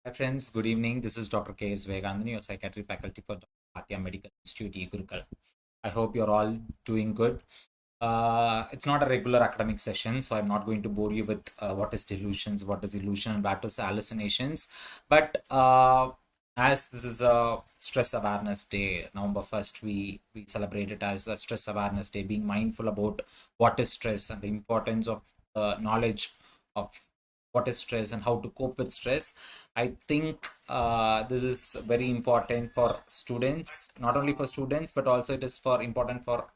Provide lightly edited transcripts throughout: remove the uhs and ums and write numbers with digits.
Hi friends, good evening. This is Dr. K.S. Vivekanandan, your psychiatry faculty for Dr. Medical Institute, eGurukul. I hope you're all doing good. It's not a regular academic session, so I'm not going to bore you with what is delusions, what is illusion, and what is hallucinations. But as this is a stress awareness day, November 1st, we celebrate it as a stress awareness day, being mindful about what is stress and the importance of knowledge of what is stress and how to cope with stress. I think this is very important for students, not only for students, but also it is for important for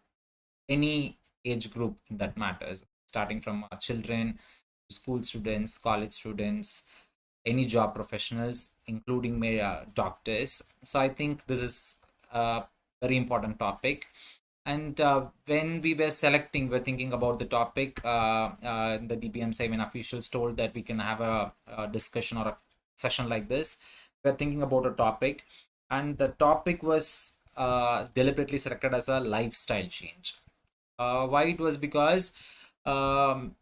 any age group that matters, starting from children, school students, college students, any job professionals, including doctors. So I think this is a very important topic. And when we were selecting, we're thinking about the topic. The DBMCI, when officials told that we can have a discussion or a session like this, we're thinking about a topic, and the topic was deliberately selected as a lifestyle change. Why it was because um,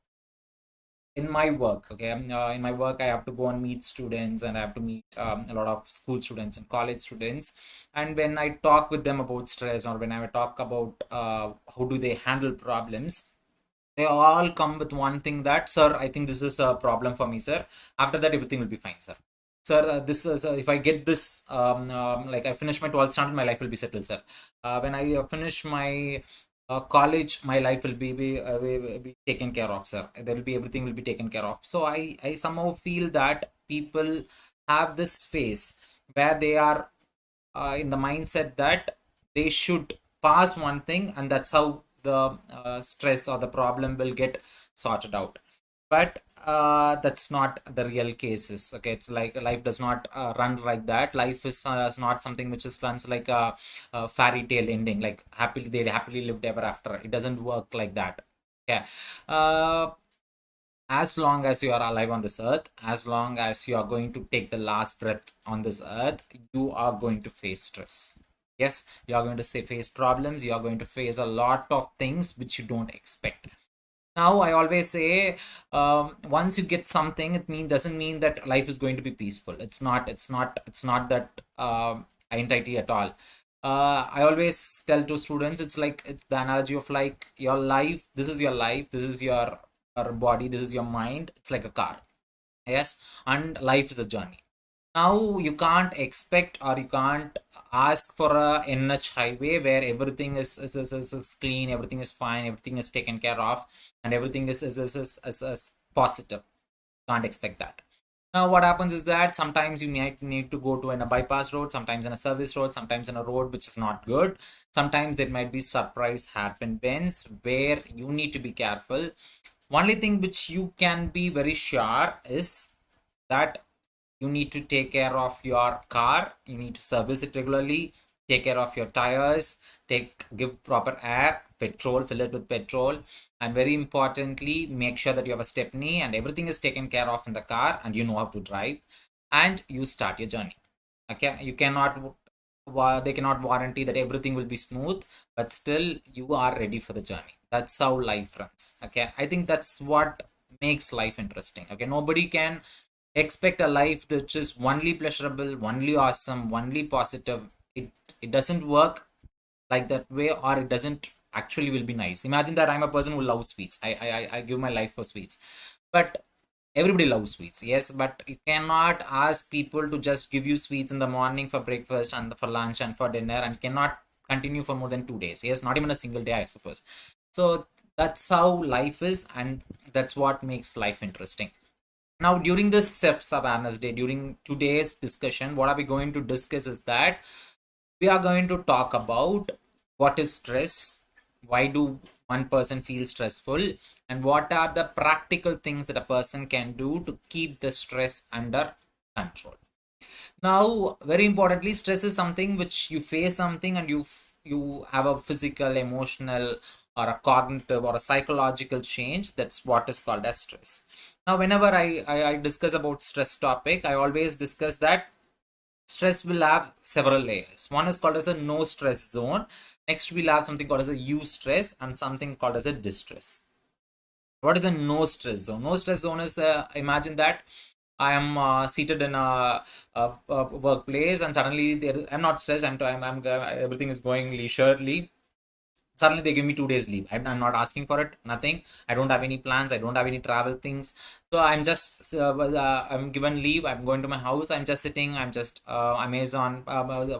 in my work, okay, in my work I have to go and meet students, and I have to meet a lot of school students and college students. And when I talk with them about stress, or when I talk about how do they handle problems, they all come with one thing, that sir, I think this is a problem for me, sir. After that, everything will be fine, sir. Sir, this is if I get this, like I finish my 12th standard, my life will be settled, sir. When I finish my college, my life will be taken care of, sir. There will be, everything will be taken care of. So I somehow feel that people have this phase where they are in the mindset that they should pass one thing, and that's how the stress or the problem will get sorted out. But that's not the real cases. Okay, it's like life does not run like that. Life is not something which is runs like a fairy tale ending, like happily they happily lived ever after. It doesn't work like that. Okay. uh, as long as you are alive on this earth, as long as you are going to take the last breath on this earth, you are going to face stress. Yes, you are going to face problems, you are going to face a lot of things which you don't expect. Now I always say, once you get something, it doesn't mean that life is going to be peaceful. It's not that identity at all. I always tell to students, it's like, it's the analogy of like your life. This is your life, this is your body, this is your mind. It's like a car. Yes, and life is a journey. Now you can't expect, or you can't ask for a NH highway where everything is clean, everything is fine, everything is taken care of, and everything is positive. Can't expect that. Now what happens is that sometimes you might need to go to a bypass road, sometimes in a service road, sometimes in a road which is not good. Sometimes there might be surprise happen events where you need to be careful. Only thing which you can be very sure is that you need to take care of your car, you need to service it regularly, take care of your tires, give proper air, petrol, fill it with petrol, and very importantly, make sure that you have a stepney and everything is taken care of in the car, and you know how to drive, and you start your journey. Okay, you cannot they cannot warranty that everything will be smooth, but still you are ready for the journey. That's how life runs. Okay, I think that's what makes life interesting. Okay, nobody can expect a life which is only pleasurable, only awesome, only positive. It doesn't work like that way, or it doesn't actually will be nice. Imagine that I'm a person who loves sweets. I give my life for sweets, but everybody loves sweets. Yes, but you cannot ask people to just give you sweets in the morning for breakfast and for lunch and for dinner, and cannot continue for more than 2 days. Yes, not even a single day, I suppose. So that's how life is, and that's what makes life interesting. Now, during this self awareness day, during today's discussion, what are we going to discuss is that we are going to talk about what is stress, why do one person feel stressful, and what are the practical things that a person can do to keep the stress under control. Now, very importantly, stress is something which you face something, and you have a physical, emotional, or a cognitive or a psychological change. That's what is called as stress. Now, whenever I discuss about stress topic, I always discuss that stress will have several layers. One is called as a no stress zone. Next, we'll have something called as a eustress, and something called as a distress. What is a no stress zone? No stress zone is, imagine that I am seated in a workplace, and suddenly I'm not stressed. I'm everything is going leisurely. Suddenly they give me 2 days leave. I'm not asking for it, nothing. I don't have any plans, I don't have any travel things. So I'm given leave, I'm going to my house, I'm just sitting, I'm just Amazon,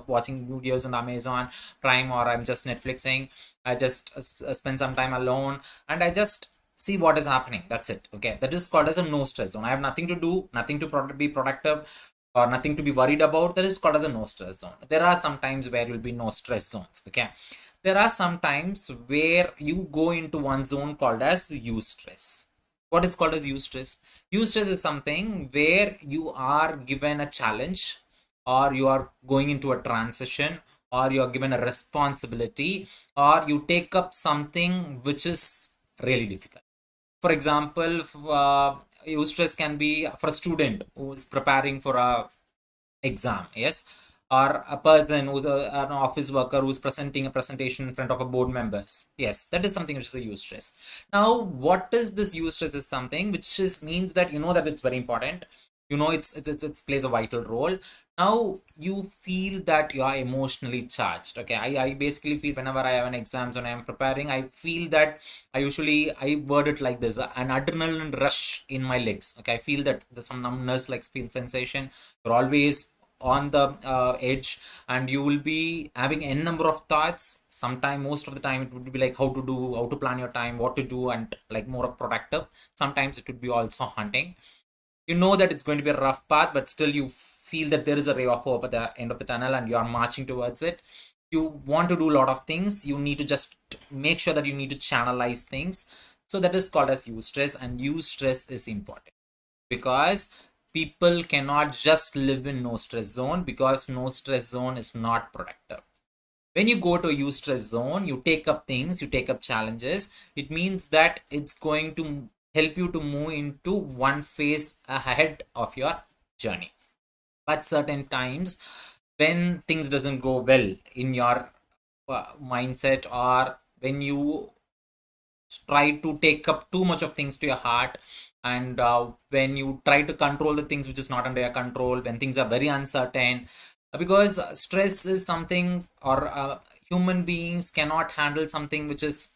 watching videos on Amazon Prime, or I'm just Netflixing. I just spend some time alone, and I just see what is happening. That's it. Okay, that is called as a no stress zone. I have nothing to do, nothing to be productive, or nothing to be worried about. That is called as a no stress zone. There are some times where you'll be no stress zones. Okay, there are some times where you go into one zone called as eustress. What is called as eustress? Eustress is something where you are given a challenge, or you are going into a transition, or you are given a responsibility, or you take up something which is really difficult. For example, eustress can be for a student who is preparing for a exam, yes, or a person who's an office worker who's presenting a presentation in front of a board members. Yes, that is something which is a use stress. Now, what is this use stress? Is something which is means that you know that it's very important. You know it plays a vital role. Now you feel that you are emotionally charged. Okay, I basically feel whenever I have an exams, when I am preparing, I feel that I word it like this: an adrenaline rush in my legs. Okay, I feel that there's some numbness, like feel sensation. You're always on the edge, and you will be having n number of thoughts. Sometime, most of the time, it would be like how to do, how to plan your time, what to do, and like more of productive. Sometimes it would be also hunting. You know that it's going to be a rough path, but still you feel that there is a ray of hope at the end of the tunnel, and you are marching towards it. You want to do a lot of things. You need to just make sure that you need to channelize things. So that is called as use stress, and use stress is important because people cannot just live in no stress zone, because no stress zone is not productive. When you go to a use stress zone, you take up things, you take up challenges. It means that it's going to help you to move into one phase ahead of your journey. But certain times when things doesn't go well in your mindset, or when you try to take up too much of things to your heart, and when you try to control the things which is not under your control, when things are very uncertain, because stress is something, or human beings cannot handle something which is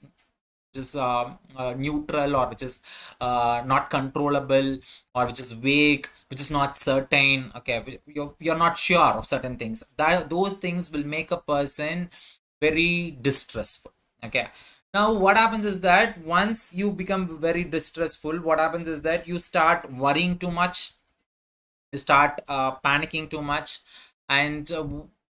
neutral, or which is not controllable, or which is vague, which is not certain. Okay, you're not sure of certain things. That those things will make a person very distressful. Okay, now what happens is that once you become very distressful, what happens is that you start worrying too much, you start panicking too much, and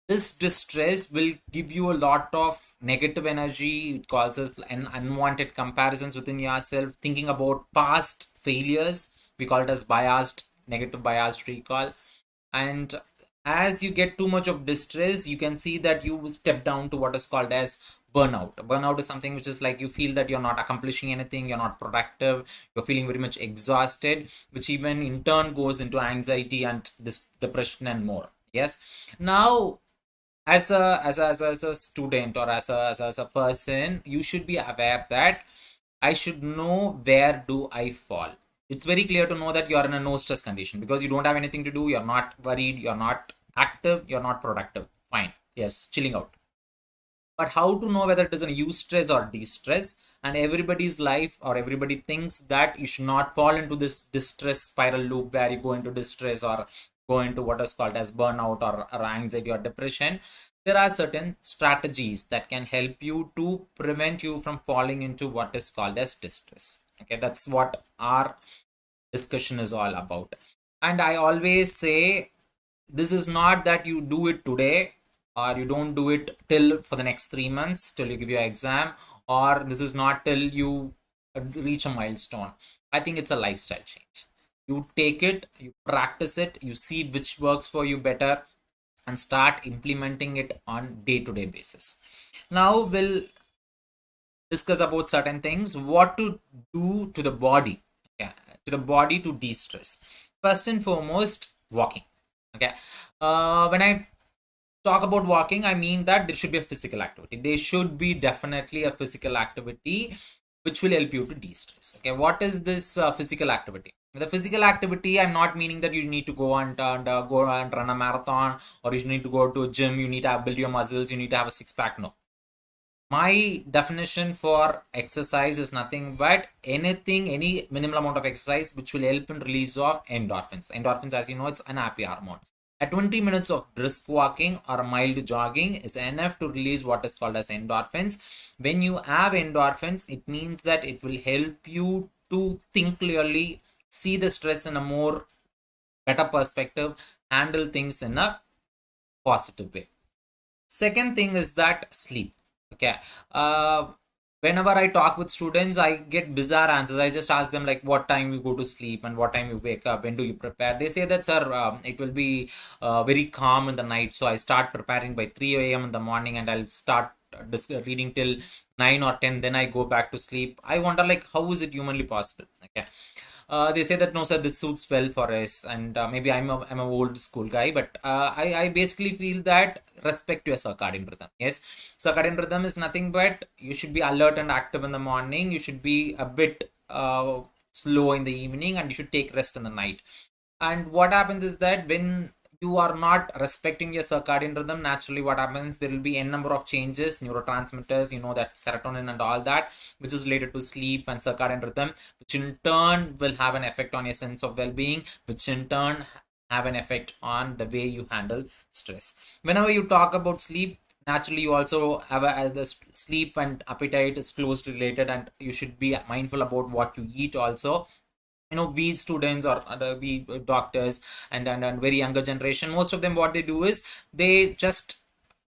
this distress will give you a lot of negative energy. It causes an unwanted comparisons within yourself, thinking about past failures. We call it as biased, negative biased recall. And as you get too much of distress, you can see that you step down to what is called as burnout is something which is like you feel that you're not accomplishing anything, you're not productive, you're feeling very much exhausted, which even in turn goes into anxiety and depression and more. Yes, now as a student, or as a person, you should be aware that I should know where do I fall. It's very clear to know that you are in a no stress condition because you don't have anything to do, you're not worried, you're not active, you're not productive. Fine, yes, chilling out. But how to know whether it is a use stress or de-stress? And everybody's life, or everybody thinks that you should not fall into this distress spiral loop where you go into distress, or go into what is called as burnout, or anxiety or depression. There are certain strategies that can help you to prevent you from falling into what is called as distress. Okay, that's what our discussion is all about. And I always say, this is not that you do it today, or you don't do it till for the next 3 months till you give your exam, or this is not till you reach a milestone. I think it's a lifestyle change. You take it, you practice it, you see which works for you better, and start implementing it on day-to-day basis. Now we'll discuss about certain things, what to do to the body. Okay, to the body to de-stress. First and foremost, walking. Okay, when I talk about walking, I mean that there should be a physical activity. There should be definitely a physical activity which will help you to de-stress. Okay, what is this physical activity? The physical activity, I'm not meaning that you need to go and go and run a marathon, or you need to go to a gym, you need to build your muscles, you need to have a six pack. No, my definition for exercise is nothing but anything, any minimal amount of exercise which will help in release of endorphins. Endorphins, as you know, it's an happy hormone. At 20 minutes of brisk walking or mild jogging is enough to release what is called as endorphins. When you have endorphins, it means that it will help you to think clearly, see the stress in a more better perspective, handle things in a positive way. Second thing is that sleep. Okay. uh Whenever I talk with students, I get bizarre answers. I just ask them like, what time you go to sleep and what time you wake up, when do you prepare? They say that, sir, it will be very calm in the night, so I start preparing by 3 a.m in the morning, and I'll start reading till 9 or 10, then I go back to sleep. I wonder, like, how is it humanly possible? Okay. They say that, no, sir, this suits well for us, and maybe I'm a old school guy, but I basically feel that respect your circadian rhythm. Yes, circadian rhythm is nothing but you should be alert and active in the morning, you should be a bit slow in the evening, and you should take rest in the night. And what happens is that when you are not respecting your circadian rhythm, naturally what happens, there will be n number of changes, neurotransmitters, you know, that serotonin and all that, which is related to sleep and circadian rhythm, which in turn will have an effect on your sense of well-being, which in turn have an effect on the way you handle stress. Whenever you talk about sleep, naturally you also have the sleep and appetite is closely related, and you should be mindful about what you eat also. You know, we students or we doctors and very younger generation, most of them, what they do is they just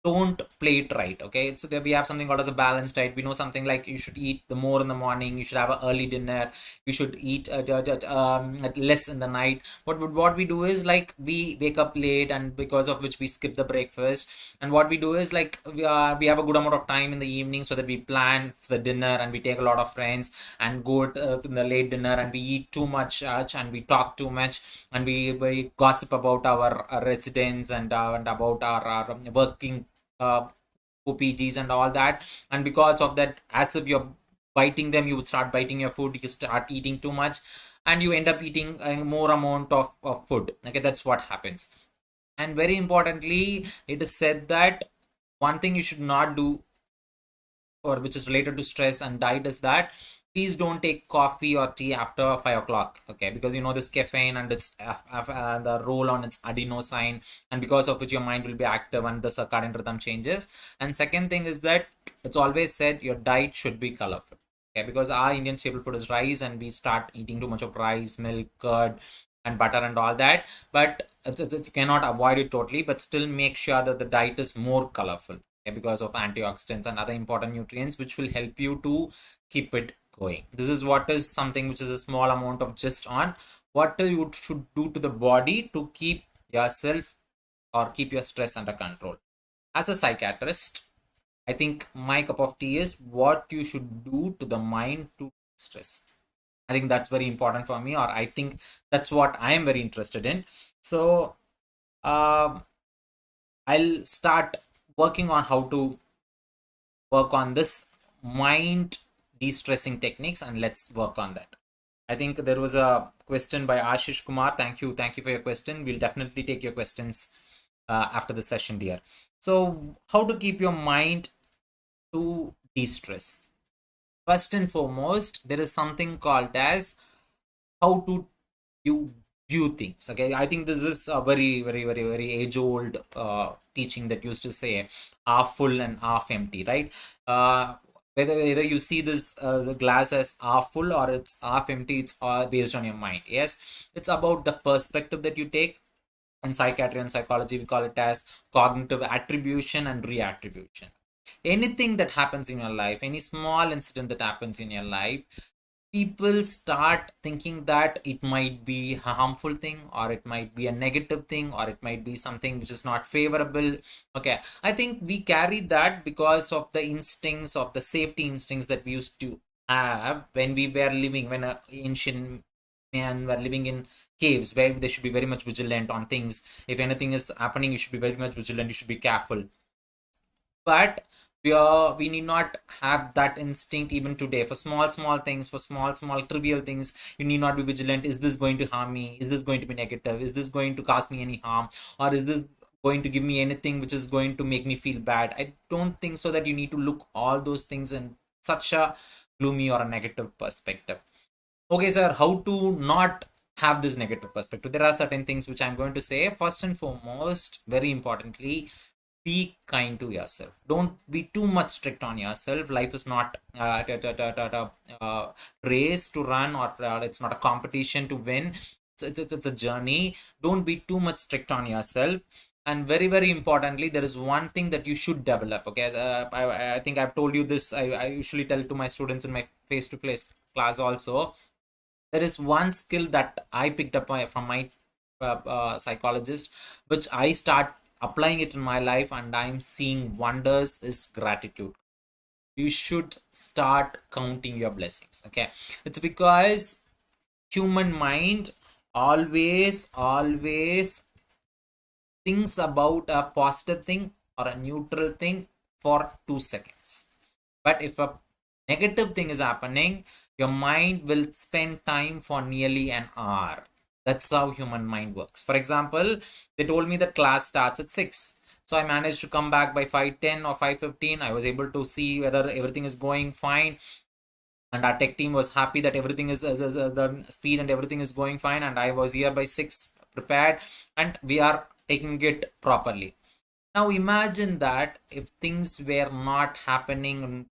don't play it right. Okay, it's, we have something called as a balanced diet. We know something like you should eat the more in the morning, you should have an early dinner, you should eat less in the night. What we do is, like, we wake up late, and because of which we skip the breakfast. And what we do is, like, we have a good amount of time in the evening, so that we plan the dinner, and we take a lot of friends and go to the late dinner, and we eat too much, and we talk too much, and we gossip about our residents, and about our working OPGs and all that. And because of that, as if you're biting them, you would start biting your food, you start eating too much, and you end up eating a more amount of food. Okay, that's what happens. And very importantly, it is said that one thing you should not do, or which is related to stress and diet, is that please don't take coffee or tea after 5 o'clock. Okay, because you know this caffeine and its the role on its adenosine, and because of which your mind will be active and the circadian rhythm changes. And second thing is that it's always said your diet should be colorful. Okay, because our Indian staple food is rice, and we start eating too much of rice, milk, curd, and butter and all that. But you cannot avoid it totally, but still make sure that the diet is more colorful. Okay, because of antioxidants and other important nutrients which will help you to keep it going. This is what is something which is a small amount of just on what you should do to the body to keep yourself or keep your stress under control. As a psychiatrist, I think my cup of tea is what you should do to the mind to stress. I think that's very important for me, or I think that's what I am very interested in. So I'll start working on how to work on this mind de-stressing techniques, and let's work on that. I think there was a question by Ashish Kumar. Thank you for your question. We'll definitely take your questions after the session, dear. So how to keep your mind to de-stress? First and foremost, there is something called as how to you view things. Okay, I think this is a very age old teaching that used to say half full and half empty, right? Whether you see this the glass as half full or it's half empty, it's based on your mind. Yes, it's about the perspective that you take. In psychiatry and psychology, we call it as cognitive attribution and reattribution. Anything that happens in your life, any small incident that happens in your life, people start thinking that it might be a harmful thing, or it might be a negative thing, or it might be something which is not favorable. Okay, I think we carry that because of the instincts, of the safety instincts that we used to have when we were living, when ancient men were living in caves, where they should be very much vigilant on things. If anything is happening, you should be very much vigilant, you should be careful. But We need not have that instinct even today. For small things, for small trivial things, you need not be vigilant. Is this going to harm me? Is this going to be negative? Is this going to cause me any harm? Or is this going to give me anything which is going to make me feel bad? I don't think so that you need to look all those things in such a gloomy or a negative perspective. Okay, sir, how to not have this negative perspective? There are certain things which I'm going to say. First and foremost, very importantly, be kind to yourself. Don't be too much strict on yourself. Life is not a race to run, or it's not a competition to win. It's a journey. Don't be too much strict on yourself. And very importantly, there is one thing that you should develop. Okay, I think I've told you this. I usually tell to my students in my face-to-face class also. There is one skill that I picked up from my psychologist, which I start applying it in my life and I'm seeing wonders, is gratitude. You should start counting your blessings. Okay, it's because human mind always thinks about a positive thing or a neutral thing for 2 seconds. But if a negative thing is happening, your mind will spend time for nearly an hour. That's how human mind works. For example, they told me that class starts at 6. So I managed to come back by 5:10 or 5:15. I was able to see whether everything is going fine. And our tech team was happy that everything is the speed and everything is going fine. And I was here by 6 prepared, and we are taking it properly. Now imagine that if things were not happening,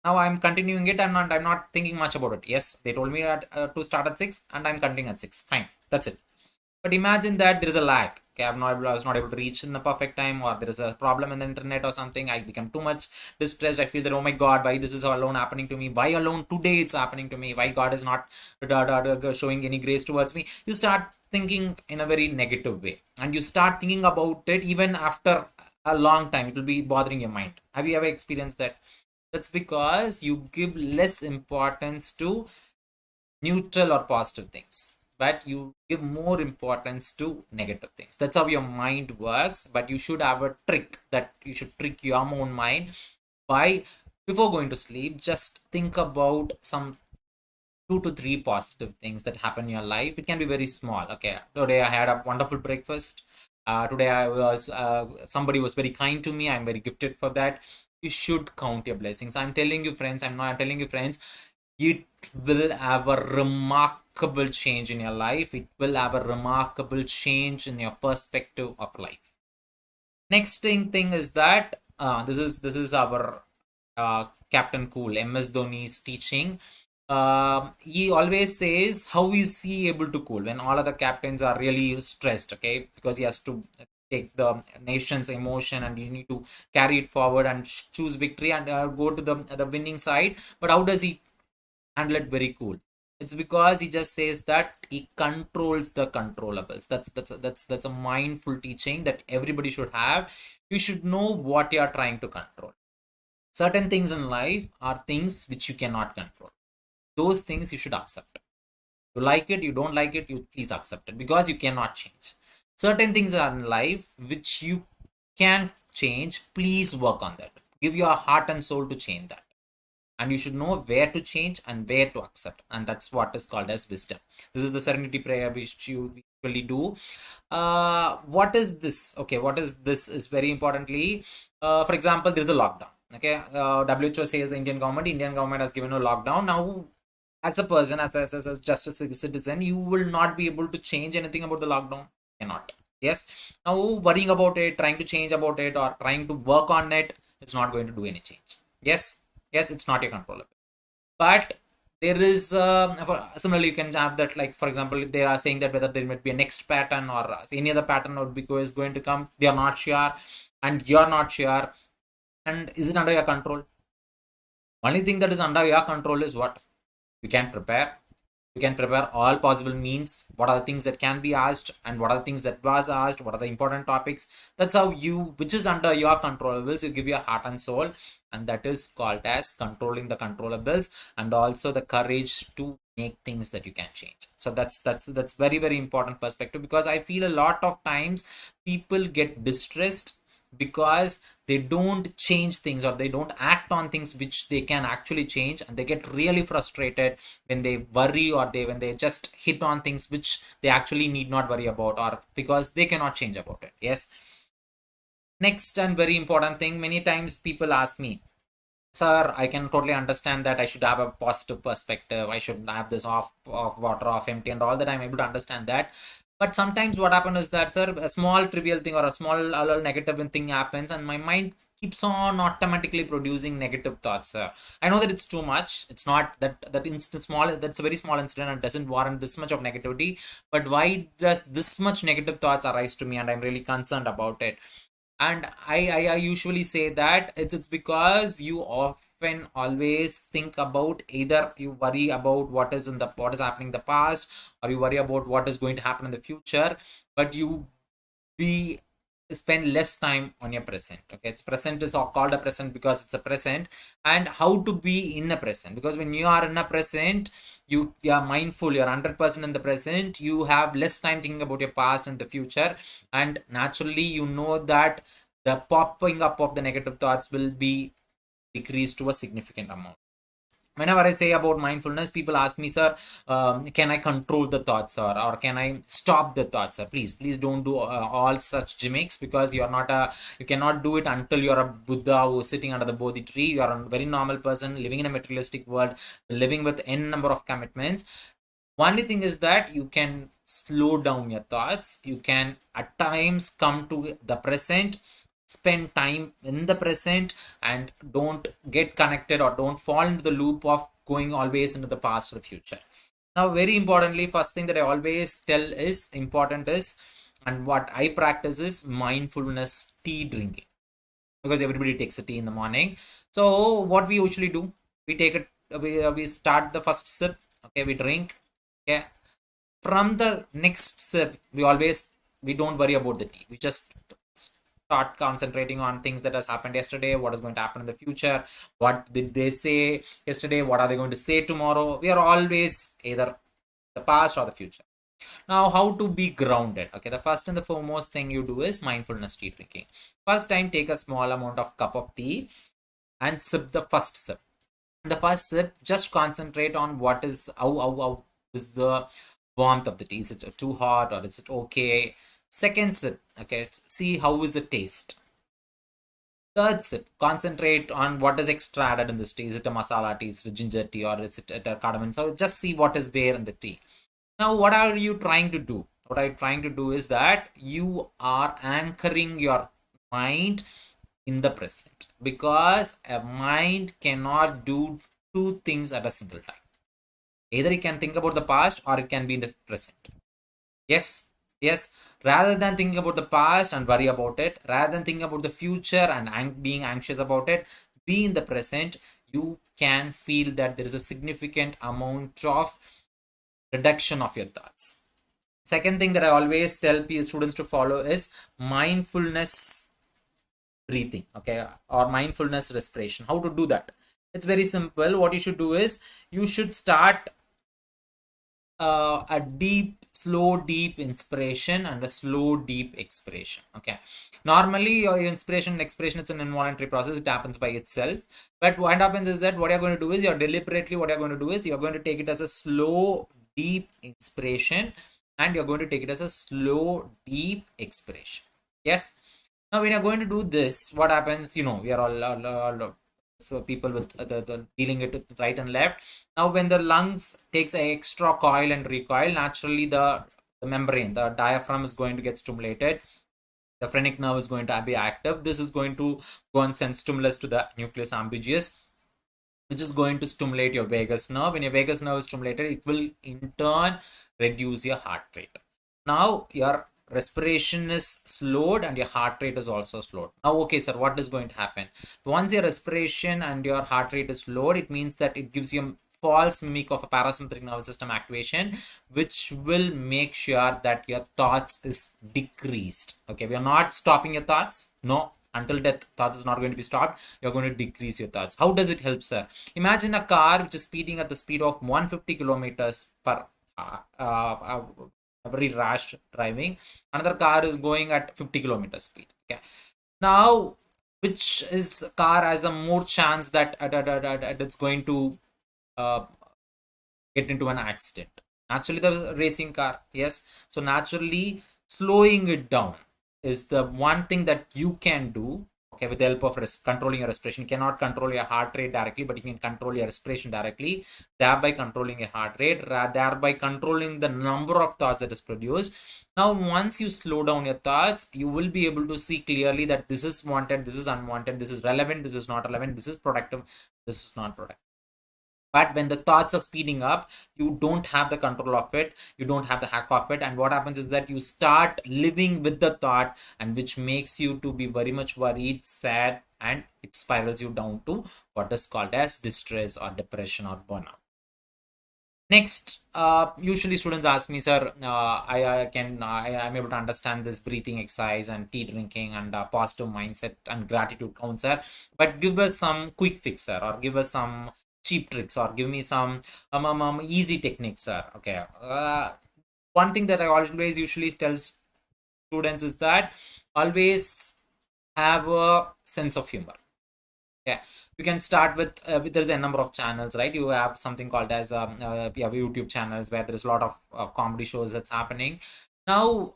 now I'm continuing it. I'm not thinking much about it. Yes, they told me that to start at 6, and I'm continuing at 6. Fine, that's it. But imagine that there is a lag. Okay, I was not able to reach in the perfect time, or there is a problem in the internet or something. I become too much distressed. I feel that, oh my God, why this is alone happening to me? Why alone today it's happening to me? Why God is not showing any grace towards me? You start thinking in a very negative way, and you start thinking about it even after a long time. It will be bothering your mind. Have you ever experienced that? That's because you give less importance to neutral or positive things, but you give more importance to negative things. That's how your mind works. But you should have a trick, that you should trick your own mind by, before going to sleep, just think about some 2 to 3 positive things that happen in your life. It can be very small. Okay, today I had a wonderful breakfast. Today I was somebody was very kind to me. I'm very gifted for that. You should count your blessings. I'm telling you, friends, I'm telling you, friends, it will have a remarkable change in your life. It will have a remarkable change in your perspective of life. Next thing is that this is our Captain Cool, MS Dhoni's teaching. He always says, how is he able to cool when all other captains are really stressed? Okay, because he has to take the nation's emotion and you need to carry it forward and choose victory and go to the winning side. But how does he handle it very cool? It's because he just says that he controls the controllables. That's a mindful teaching that everybody should have. You should know what you are trying to control. Certain things in life are things which you cannot control. Those things you should accept. You like it, you don't like it, you please accept it, because you cannot change. Certain things are in life which you can change. Please work on that. Give your heart and soul to change that. And you should know where to change and where to accept, and that's what is called as wisdom. This is the serenity prayer which you usually do. What is this? Okay, what is this is very importantly, for example, there is a lockdown. Okay, WHO says the Indian government has given a lockdown. Now, as a person, as just a citizen, you will not be able to change anything about the lockdown. Cannot. Yes. Now, worrying about it, trying to change about it, or trying to work on it, it's not going to do any change. Yes, it's not your control. But there is similarly, you can have that, like for example, if they are saying that whether there might be a next pattern or any other pattern would be is going to come, they are not sure, and you're not sure. And is it under your control? Only thing that is under your control is what you can prepare. You can prepare all possible means. What are the things that can be asked, and what are the things that was asked? What are the important topics? That's how you, which is under your controllables, you give your heart and soul, and that is called as controlling the controllables, and also the courage to make things that you can change. So that's very important perspective, because I feel a lot of times people get distressed because they don't change things, or they don't act on things which they can actually change, and they get really frustrated when they worry, or they when they just hit on things which they actually need not worry about, or because they cannot change about it. Yes. Next and very important thing, many times people ask me, sir, I can totally understand that I should have a positive perspective, I should have this off water off empty and all that. I'm able to understand that. But sometimes what happens is that, sir, a small trivial thing or a small little negative thing happens, and my mind keeps on automatically producing negative thoughts, sir. I know that it's too much. It's not that instant small, that's a very small incident and doesn't warrant this much of negativity. But why does this much negative thoughts arise to me, and I'm really concerned about it? And I usually say that it's because you often always think about, either you worry about what is happening in the past, or you worry about what is going to happen in the future, but you be spend less time on your present. Okay, it's present is called a present because it's a present. And how to be in a present, because when you are in a present, you are mindful, you're 100% in the present, you have less time thinking about your past and the future, and naturally you know that the popping up of the negative thoughts will be decreased to a significant amount. Whenever I say about mindfulness, people ask me, sir, can I control the thoughts, or can I stop the thoughts, sir? Please don't do all such gimmicks, because you cannot do it until you're a Buddha who is sitting under the Bodhi tree. You are a very normal person living in a materialistic world, living with n number of commitments. Only thing is that you can slow down your thoughts. You can at times come to the present, spend time in the present, and don't get connected or don't fall into the loop of going always into the past or the future. Now, very importantly, first thing that I always tell is important is, and what I practice is mindfulness tea drinking, because everybody takes a tea in the morning. So what we usually do, we take it, we start the first sip. Okay, we drink. Okay, from the next sip, we don't worry about the tea. We just start concentrating on things that has happened yesterday, what is going to happen in the future, what did they say yesterday, what are they going to say tomorrow. We are always either the past or the future. Now, how to be grounded? Okay, the first and the foremost thing you do is mindfulness tea drinking. First time, take a small amount of cup of tea and sip the first sip. The first sip, just concentrate on what is how is the warmth of the tea. Is it too hot, or is it okay? Second sip, okay, see how is the taste. Third sip, concentrate on what is extra added in this tea. Is it a masala tea, is it a ginger tea, or is it a cardamom? So just see what is there in the tea. Now, what are you trying to do? What I'm trying to do is that you are anchoring your mind in the present, because a mind cannot do two things at a single time. Either it can think about the past, or it can be in the present. Yes, yes. Rather than thinking about the past and worry about it, rather than thinking about the future and being anxious about it, be in the present. You can feel that there is a significant amount of reduction of your thoughts. Second thing that I always tell students to follow is mindfulness breathing, okay, or mindfulness respiration. How to do that? It's very simple. What you should do is, you should start a slow deep inspiration and a slow deep expiration. Okay, normally your inspiration and expiration, it's an involuntary process, it happens by itself. But what happens is that, what you're going to do is, you're deliberately, what you're going to do is, you're going to take it as a slow deep inspiration, and you're going to take it as a slow deep expiration. Yes. Now, when you're going to do this, what happens, we are all so people with the dealing it with right and left. Now, when the lungs takes a extra coil and recoil, naturally the membrane, the diaphragm is going to get stimulated. The phrenic nerve is going to be active. This is going to go and send stimulus to the nucleus ambiguous, which is going to stimulate your vagus nerve. When your vagus nerve is stimulated, it will in turn reduce your heart rate. Now, your respiration is slowed and your heart rate is also slowed. Now, okay, sir, what is going to happen? Once your respiration and your heart rate is slowed, it means that it gives you a false mimic of a parasympathetic nervous system activation, which will make sure that your thoughts is decreased. Okay, we are not stopping your thoughts. No, until death, thoughts is not going to be stopped. You're going to decrease your thoughts. How does it help, sir? Imagine a car which is speeding at the speed of 150 kilometers per very rash driving. Another car is going at 50 kilometers speed. Okay, Now, which is car has a more chance that it's going to uh, get into an accident? Naturally, the racing car, yes. So naturally, slowing it down is the one thing that you can do. Okay, with the help of controlling your respiration, you cannot control your heart rate directly, but you can control your respiration directly, thereby controlling your heart rate, thereby controlling the number of thoughts that is produced. Now, once you slow down your thoughts, you will be able to see clearly that this is wanted, this is unwanted, this is relevant, this is not relevant, this is productive, this is not productive. But when the thoughts are speeding up, you don't have the control of it, you don't have the hack of it, and what happens is that you start living with the thought, and which makes you to be very much worried, sad, and it spirals you down to what is called as distress or depression or burnout. Next, usually students ask me, sir, I'm able to understand this breathing exercise and tea drinking and positive mindset and gratitude count, sir. But give us some quick fix, sir, or give us some cheap tricks, or give me some easy techniques, sir. Okay. One thing that I always usually tell students is that always have a sense of humor. Yeah, you can start with there's a number of channels, right? You have something called as you have YouTube channels where there's a lot of comedy shows that's happening. Now,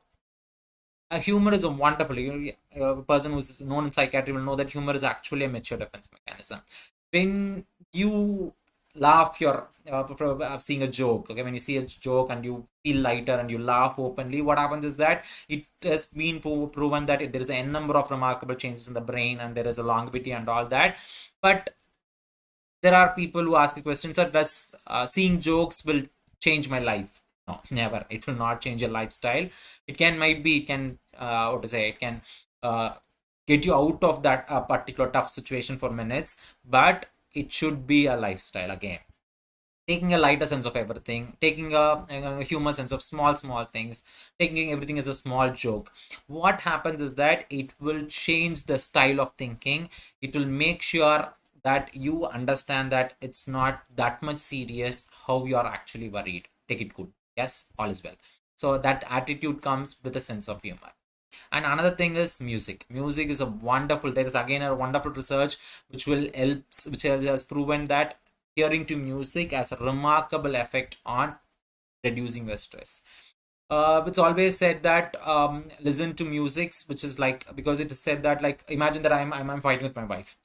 humor is a wonderful. A person who's known in psychiatry will know that humor is actually a mature defense mechanism. When you laugh, you're seeing a joke. Okay, when you see a joke and you feel lighter and you laugh openly, what happens is that it has been proven that there is a number of remarkable changes in the brain and there is a longevity and all that. But there are people who ask the question, sir, does seeing jokes will change my life? No, never. It will not change your lifestyle. It can, might be, it can, what to say, it can uh, get you out of that particular tough situation for minutes, but it should be a lifestyle again. Taking a lighter sense of everything, taking a humor sense of small things, taking everything as a small joke. What happens is that it will change the style of thinking. It will make sure that you understand that it's not that much serious how you are actually worried. Take it good. Yes, all is well. So that attitude comes with a sense of humor. And another thing is music. Music is a wonderful, there is again a wonderful research which will help, which has proven that hearing to music has a remarkable effect on reducing your stress. It's always said that listen to music, which is like, because it is said that, like, imagine that I'm fighting with my wife.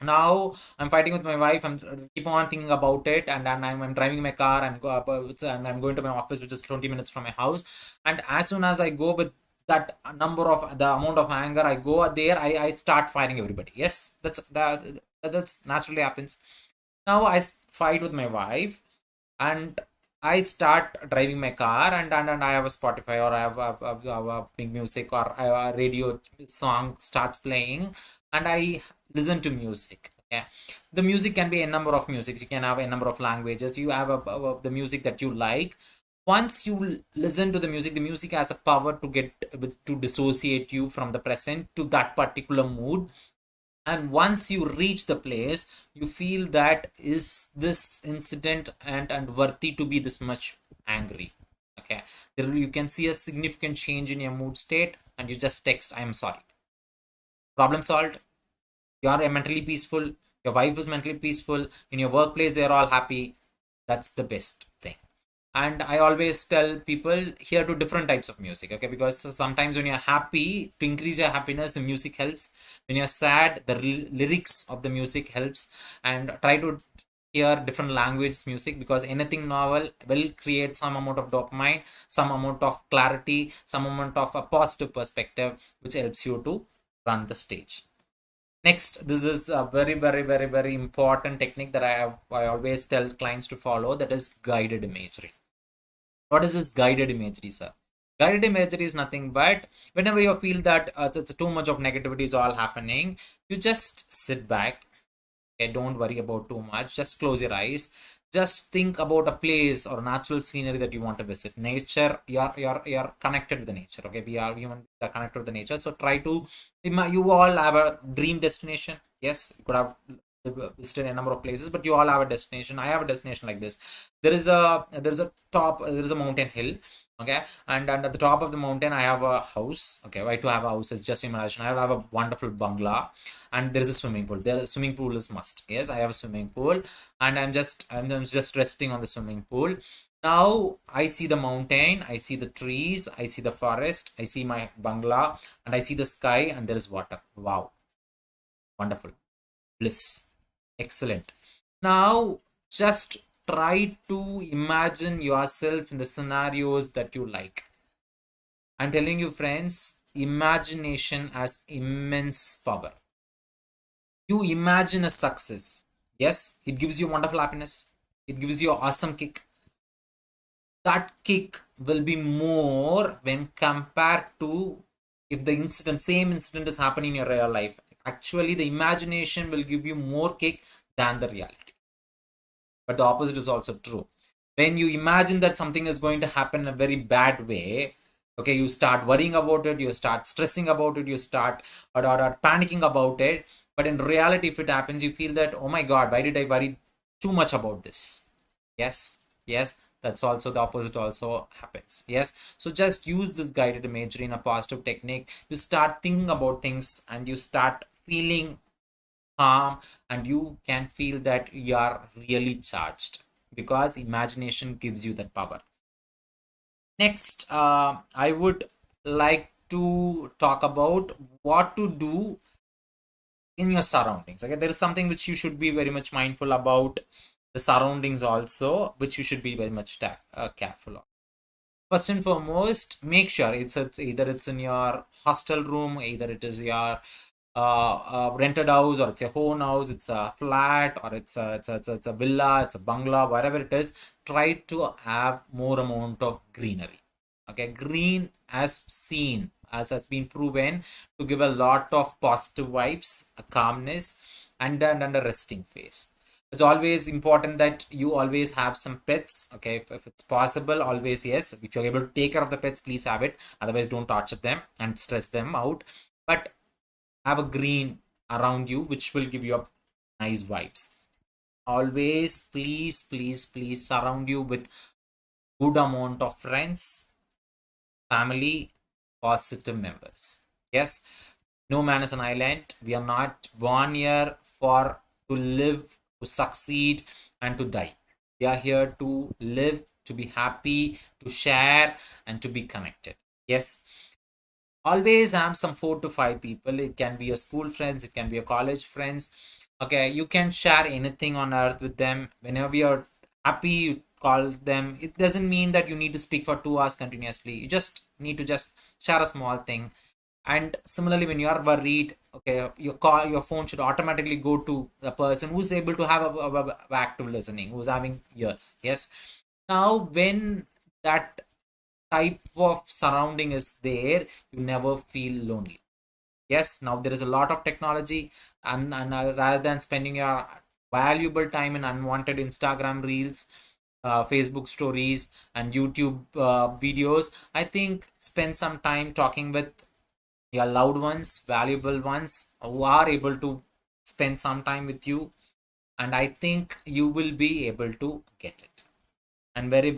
Now I'm fighting with my wife. I'm keep on thinking about it, and I'm driving my car. I'm going to my office, which is 20 minutes from my house. And as soon as I go with that number of the amount of anger, I go there, I start fighting everybody. Yes, that's naturally happens. Now I fight with my wife, and I start driving my car, and I have a Spotify, or I have a big music, or I have a radio song starts playing, and I listen to music. Okay, the music can be a number of musics. You can have a number of languages. You have the music that you like. Once you listen to the music has a power to get to dissociate you from the present to that particular mood. And once you reach the place, you feel that is this incident and worthy to be this much angry. Okay, there you can see a significant change in your mood state, and you just text, I am sorry. Problem solved. You are mentally peaceful, your wife is mentally peaceful, in your workplace they're all happy. That's the best thing. And I always tell people, hear to different types of music. Okay, because sometimes when you're happy, to increase your happiness, the music helps. When you're sad, the lyrics of the music helps. And try to hear different language music, because anything novel will create some amount of dopamine, some amount of clarity, some amount of a positive perspective, which helps you to run the stage. Next, this is a very important technique that I always tell clients to follow, that is guided imagery. What is this guided imagery, sir? Guided imagery is nothing but whenever you feel that it's too much of negativity is all happening, you just sit back. Okay, don't worry about too much. Just close your eyes. Just think about a place or natural scenery that you want to visit. Nature, you're connected with the nature. Okay, we are human, are connected with the nature. So try to, you all have a dream destination. Yes, you could have visited a number of places, but you all have a destination. I have a destination like this. There is a mountain hill, okay, and at the top of the mountain I have a house. Okay, why to have a house is just imagine. I have a wonderful bungalow, and there is a swimming pool. The swimming pool is must. Yes, I have a swimming pool, and I'm just resting on the swimming pool. Now I see the mountain, I see the trees, I see the forest, I see my bungalow, and I see the sky, and there is water. Wow, wonderful, bliss, excellent. Now just try to imagine yourself in the scenarios that you like. I'm telling you, friends, imagination has immense power. You imagine a success. Yes, it gives you wonderful happiness. It gives you an awesome kick. That kick will be more when compared to if the same incident is happening in your real life. Actually, the imagination will give you more kick than the reality. But the opposite is also true. When you imagine that something is going to happen in a very bad way, okay, you start worrying about it, you start stressing about it, you start or panicking about it. But in reality, if it happens, you feel that, oh my God, why did I worry too much about this? Yes, that's also the opposite also happens. Yes, so just use this guided imagery in a positive technique. You start thinking about things and you start feeling calm, and you can feel that you are really charged because imagination gives you that power. Next, I would like to talk about what to do in your surroundings. Okay, there is something which you should be very much mindful about, the surroundings also, which you should be very much careful of. First and foremost, make sure either it's in your hostel room, either it is your rented house, or it's a own house, it's a flat, or it's a villa, it's a bungalow, whatever it is. Try to have more amount of greenery. Okay, green as seen as has been proven to give a lot of positive vibes, a calmness, and a resting phase. It's always important that you always have some pets. Okay, if it's possible, always, yes, if you're able to take care of the pets, please have it. Otherwise, don't torture them and stress them out. But have a green around you which will give you a nice vibes. Always, please surround you with good amount of friends, family, positive members. Yes, no man is an island. We are not born here for to live, to succeed, and to die. We are here to live, to be happy, to share, and to be connected. Yes, always have some 4 to 5 people. It can be your school friends, it can be your college friends. Okay, you can share anything on earth with them. Whenever you're happy, you call them. It doesn't mean that you need to speak for 2 hours continuously. You just need to just share a small thing. And similarly, when you are worried, okay, your phone should automatically go to the person who's able to have a active listening, who's having ears. Yes, now when that type of surrounding is there, you never feel lonely. Yes, now there is a lot of technology, and rather than spending your valuable time in unwanted Instagram reels, Facebook stories, and YouTube videos, I think spend some time talking with your loved ones, valuable ones who are able to spend some time with you, and I think you will be able to get it. And very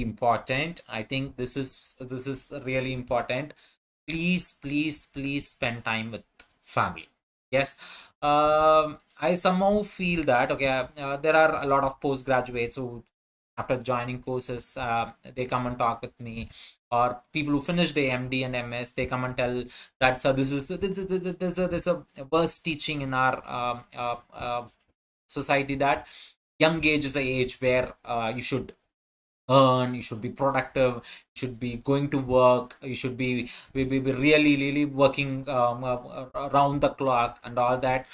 important, I think this is really important. Please spend time with family. Yes, I somehow feel that, okay, there are a lot of postgraduates who, after joining courses, they come and talk with me, or people who finish the MD and MS, they come and tell that, so there's a worst teaching in our society, that young age is a age where you should earn, you should be productive, you should be going to work, you should be really working around the clock and all that.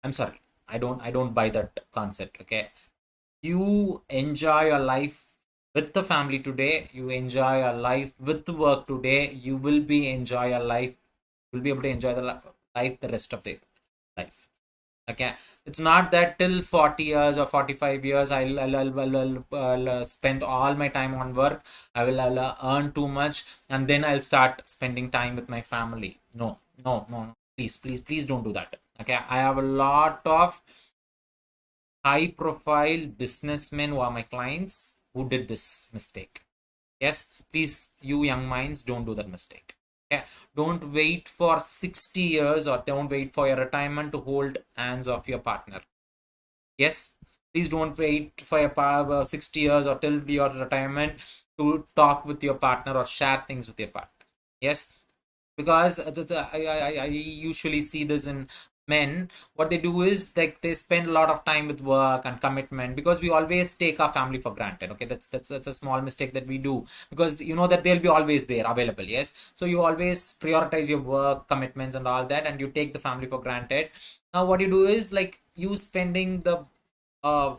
I'm sorry, I don't buy that concept. Okay, you enjoy your life with the family today, you enjoy your life with the work today, you will be enjoy your life, will be able to enjoy the life the rest of the life. Okay, it's not that till 40 years or 45 years I'll spend all my time on work, I'll earn too much, and then I'll start spending time with my family. No, no, no, no. Please don't do that. Okay, I have a lot of high profile businessmen who are my clients who did this mistake. Yes, please, you young minds, don't do that mistake. Okay, don't wait for 60 years or don't wait for your retirement to hold hands of your partner. Yes, please don't wait for your 60 years or till your retirement to talk with your partner or share things with your partner. Yes, because I usually see this in men. What they do is like they spend a lot of time with work and commitment, because we always take our family for granted. Okay, that's a small mistake that we do, because you know that they'll be always there available. Yes, so you always prioritize your work commitments and all that, and you take the family for granted. Now what you do is like you spending the uh,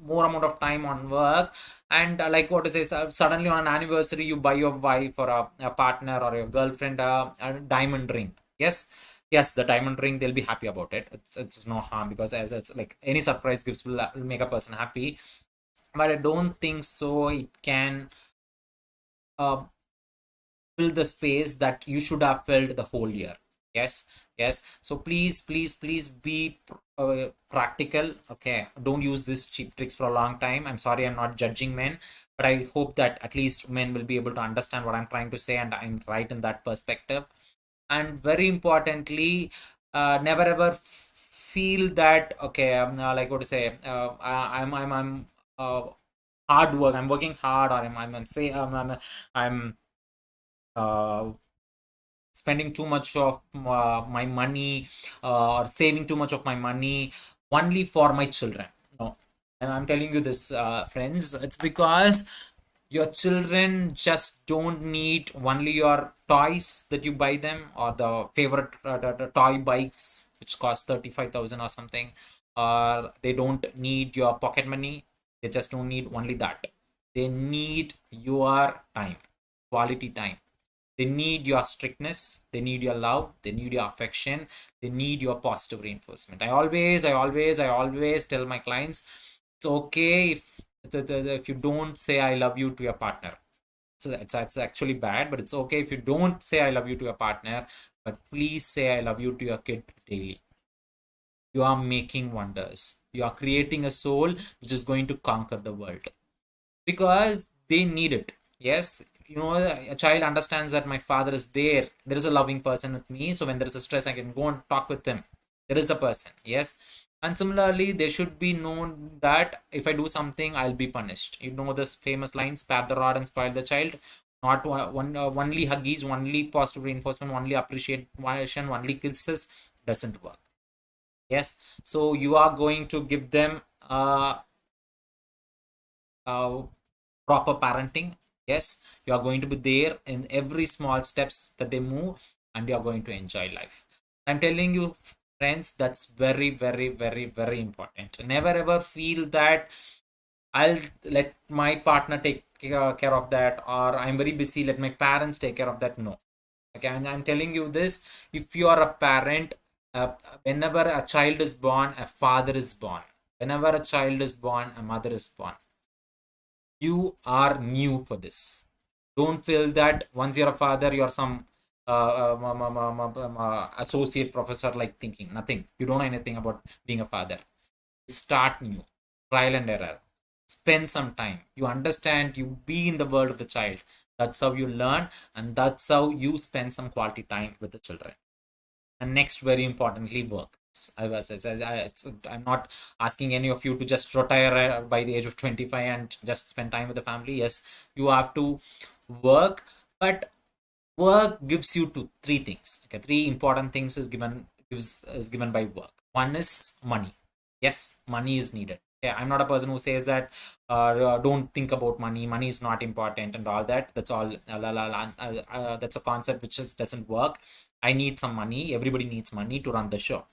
more amount of time on work, and like what to say, suddenly on an anniversary you buy your wife or a partner or your girlfriend a diamond ring. Yes, yes, the diamond ring, they'll be happy about it. It's no harm, because it's like any surprise gifts will make a person happy, but I don't think so it can uh, fill the space that you should have filled the whole year. Yes, yes, so please be practical. Okay, don't use this cheap tricks for a long time. I'm sorry, I'm not judging men, but I hope that at least men will be able to understand what I'm trying to say, and I'm right in that perspective. And very importantly, never ever feel that okay, like what to say, I'm hard work, I'm working hard, or I'm say I'm uh, spending too much of my money, or saving too much of my money only for my children. No, and I'm telling you this, friends, it's because your children just don't need only your toys that you buy them, or the favorite the toy bikes which cost 35,000 or something, or they don't need your pocket money. They just don't need only that. They need your time, quality time. They need your strictness, they need your love, they need your affection, they need your positive reinforcement. I always tell my clients, it's okay if you don't say I love you to your partner. So it's actually bad, but it's okay if you don't say I love you to your partner, but please say I love you to your kid daily. You are making wonders. You are creating a soul which is going to conquer the world, because they need it. Yes, you know, a child understands that my father is there. There is a loving person with me. So when there is a stress, I can go and talk with him. There is a person. Yes. And similarly, they should be known that if I do something, I'll be punished. You know this famous line: "Spare the rod and spoil the child." Not only huggies, only positive reinforcement, only appreciation, only kisses doesn't work. Yes. So you are going to give them uh, proper parenting. Yes, you are going to be there in every small steps that they move, and you are going to enjoy life. I'm telling you, friends, that's very important. Never ever feel that I'll let my partner take care of that, or I'm very busy, let my parents take care of that. No. Okay, and I'm telling you this, if you are a parent, whenever a child is born, a father is born. Whenever a child is born, a mother is born. You are new for this. Don't feel that once you're a father, you're some associate professor like thinking. Nothing. You don't know anything about being a father. Start new. Trial and error. Spend some time. You understand, you be in the world of the child. That's how you learn, and that's how you spend some quality time with the children. And next, very importantly, work. I'm not asking any of you to just retire by the age of 25 and just spend time with the family. Yes, you have to work, but work gives you three things. Okay, three important things is given by work. One is money. Yes, money is needed. Yeah, I'm not a person who says that don't think about money. Money is not important and all that. That's all. That's a concept which just doesn't work. I need some money. Everybody needs money to run the show.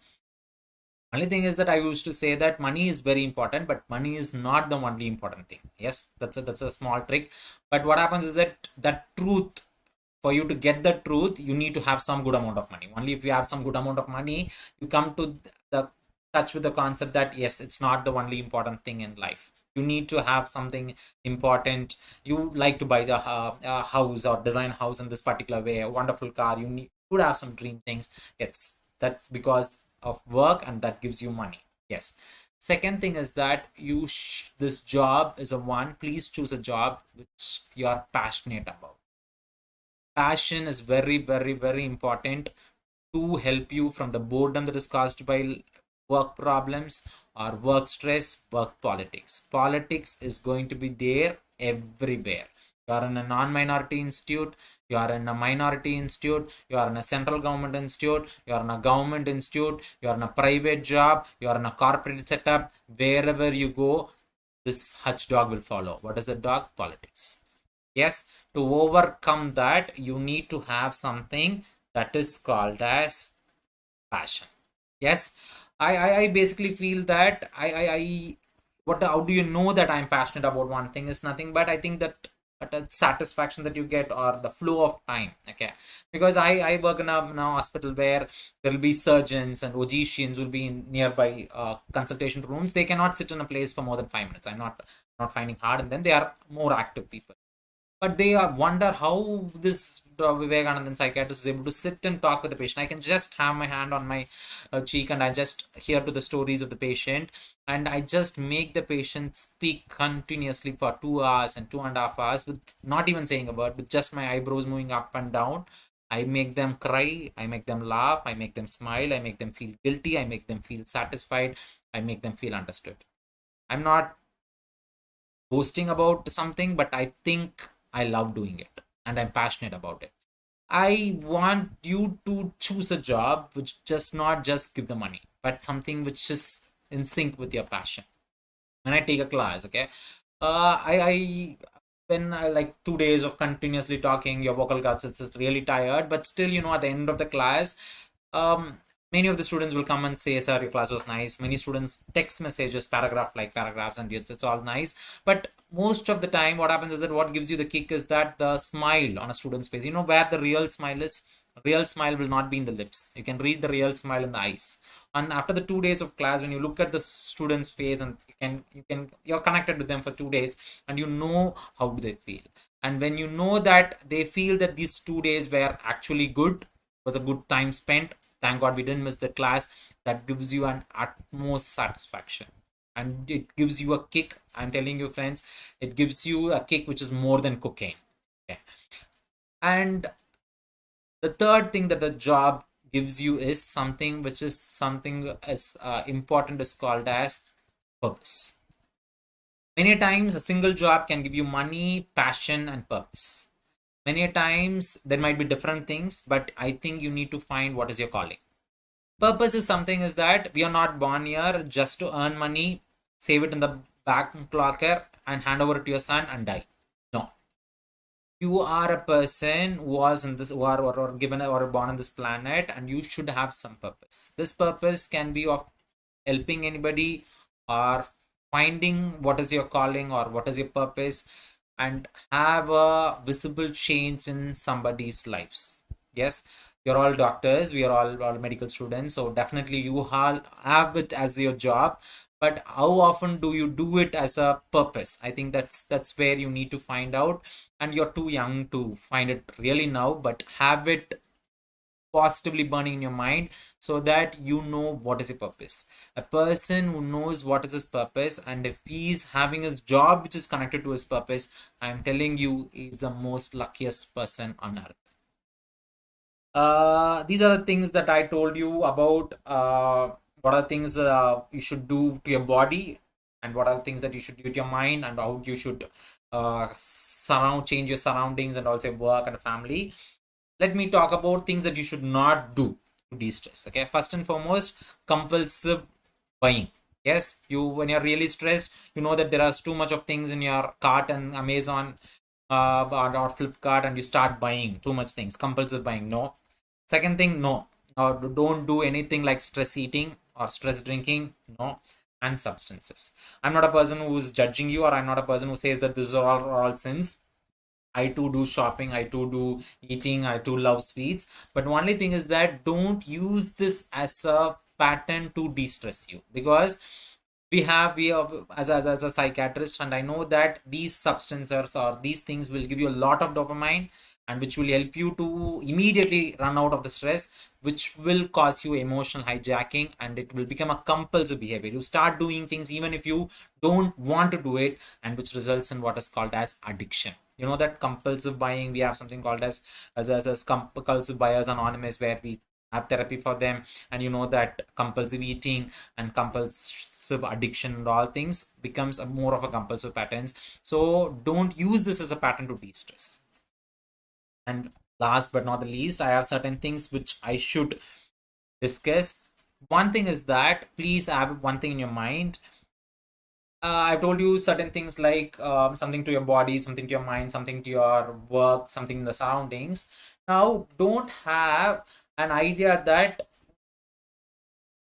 Only thing is that I used to say that money is very important, but money is not the only important thing. Yes, that's a small trick. But what happens is that truth, for you to get the truth, you need to have some good amount of money. Only if you have some good amount of money, you come to the touch with the concept that yes, it's not the only important thing in life. You need to have something important. You like to buy a house or design a house in this particular way, a wonderful car. You could have some dream things. It's that's because of work, and that gives you money. Yes. Second thing is that this job is a one. Please choose a job which you are passionate about. Passion is very, very, very important to help you from the boredom that is caused by work problems or work stress, work politics. Politics is going to be there everywhere. You are in a non-minority institute, you are in a minority institute, you are in a central government institute, you are in a government institute, you are in a private job, you are in a corporate setup. Wherever you go, this hutch dog will follow. What is the dog? Politics. Yes, to overcome that, you need to have something that is called as passion. Yes, I basically feel that what, how do you know that I'm passionate about one thing is nothing but I think that the satisfaction that you get or the flow of time. Okay, because I work in a hospital where there will be surgeons and OGCians will be in nearby consultation rooms. They cannot sit in a place for more than 5 minutes. I'm not finding hard, and then they are more active people, but they wonder how this Vivekanandan psychiatrist is able to sit and talk with the patient. I can just have my hand on my cheek and I just hear to the stories of the patient, and I just make the patient speak continuously for 2 hours and 2.5 hours with not even saying a word, with just my eyebrows moving up and down. I make them cry, I make them laugh, I make them smile, I make them feel guilty, I make them feel satisfied, I make them feel understood. I'm not boasting about something, but I think I love doing it and I'm passionate about it. I want you to choose a job which does not just give the money, but something which is in sync with your passion. When I take a class, okay, I when like 2 days of continuously talking, your vocal cords it's just really tired, but still, at the end of the class, many of the students will come and say, sir, your class was nice. Many students text messages, paragraph like paragraphs, and it's all nice. But most of the time, what happens is that what gives you the kick is that the smile on a student's face. You know where the real smile is? Real smile will not be in the lips. You can read the real smile in the eyes. And after the 2 days of class, when you look at the student's face and you're connected with them for 2 days, and you know how do they feel. And when you know that they feel that these 2 days were actually good, was a good time spent, thank God we didn't miss the class, that gives you an utmost satisfaction. And it gives you a kick. I'm telling you, friends, it gives you a kick which is more than cocaine. Okay. And the third thing that the job gives you is something which is something as important is called as purpose. Many times a single job can give you money, passion, and purpose. Many times there might be different things, but I think you need to find what is your calling. Purpose is something is that we are not born here just to earn money, save it in the back locker, and hand over it to your son and die. No, you are a person who was in this, or given or born on this planet, and you should have some purpose. This purpose can be of helping anybody or finding what is your calling or what is your purpose and have a visible change in somebody's lives. Yes, you're all doctors, we are all medical students, so definitely you all have it as your job, but how often do you do it as a purpose? I think that's where you need to find out, and you're too young to find it really now, but have it positively burning in your mind so that you know what is your purpose. A person who knows what is his purpose, and if he's having his job which is connected to his purpose, I'm telling you, he's the most luckiest person on earth. These are the things that I told you about. What are the things you should do to your body, and what are the things that you should do to your mind, and how you should change your surroundings, and also work and family. Let me talk about things that you should not do to de-stress. Okay, first and foremost, compulsive buying. Yes, you, when you're really stressed, you know that there are too much of things in your cart and Amazon or Flipkart, and you start buying too much things. Compulsive buying, no. Second thing, no. Don't do anything like stress eating or stress drinking, no. And substances. I'm not a person who's judging you, or I'm not a person who says that this is all sins. I too do shopping, I too do eating, I too love sweets. But only thing is that don't use this as a pattern to de-stress you, because we have as a psychiatrist, and I know that these substances or these things will give you a lot of dopamine, and which will help you to immediately run out of the stress, which will cause you emotional hijacking, and it will become a compulsive behavior. You start doing things even if you don't want to do it, and which results in what is called as addiction. You know that compulsive buying, we have something called as compulsive buyers anonymous, where we have therapy for them. And you know that compulsive eating and compulsive addiction and all things becomes a more of a compulsive patterns. So don't use this as a pattern to de-stress. And last but not the least, I have certain things which I should discuss. One thing is that please have one thing in your mind. I've told you certain things like something to your body, something to your mind, something to your work, something in the surroundings. Now, don't have an idea that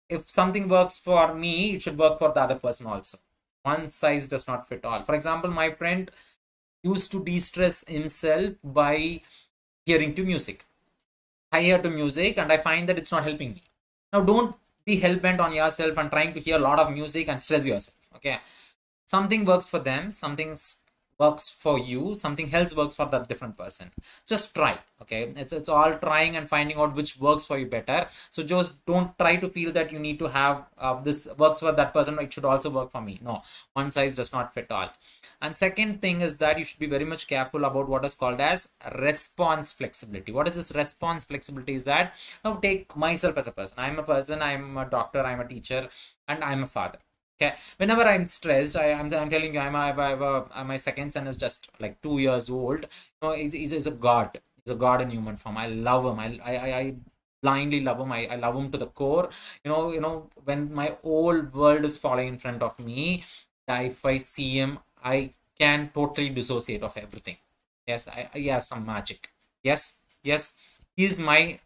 if something works for me, it should work for the other person also. One size does not fit all. For example, my friend used to de-stress himself by hearing to music. I hear to music and I find that it's not helping me. Now, don't be hell-bent on yourself and trying to hear a lot of music and stress yourself. Okay, something works for them, something works for you, something else works for that different person. Just try. Okay, it's all trying and finding out which works for you better. So just don't try to feel that you need to have this works for that person, it should also work for me. No, one size does not fit all. And second thing is that you should be very much careful about what is called as response flexibility. What is this response flexibility? Is that, now take myself as a person. I'm a person, I'm a doctor, I'm a teacher, and I'm a father. Okay, whenever I'm stressed, I'm telling you, my second son is just like 2 years old. You know, he's a god. He's a god in human form. I love him. I blindly love him. I love him to the core. When my whole world is falling in front of me, if I see him, I can totally dissociate of everything. Yes, he has some magic. Yes, yes, he's my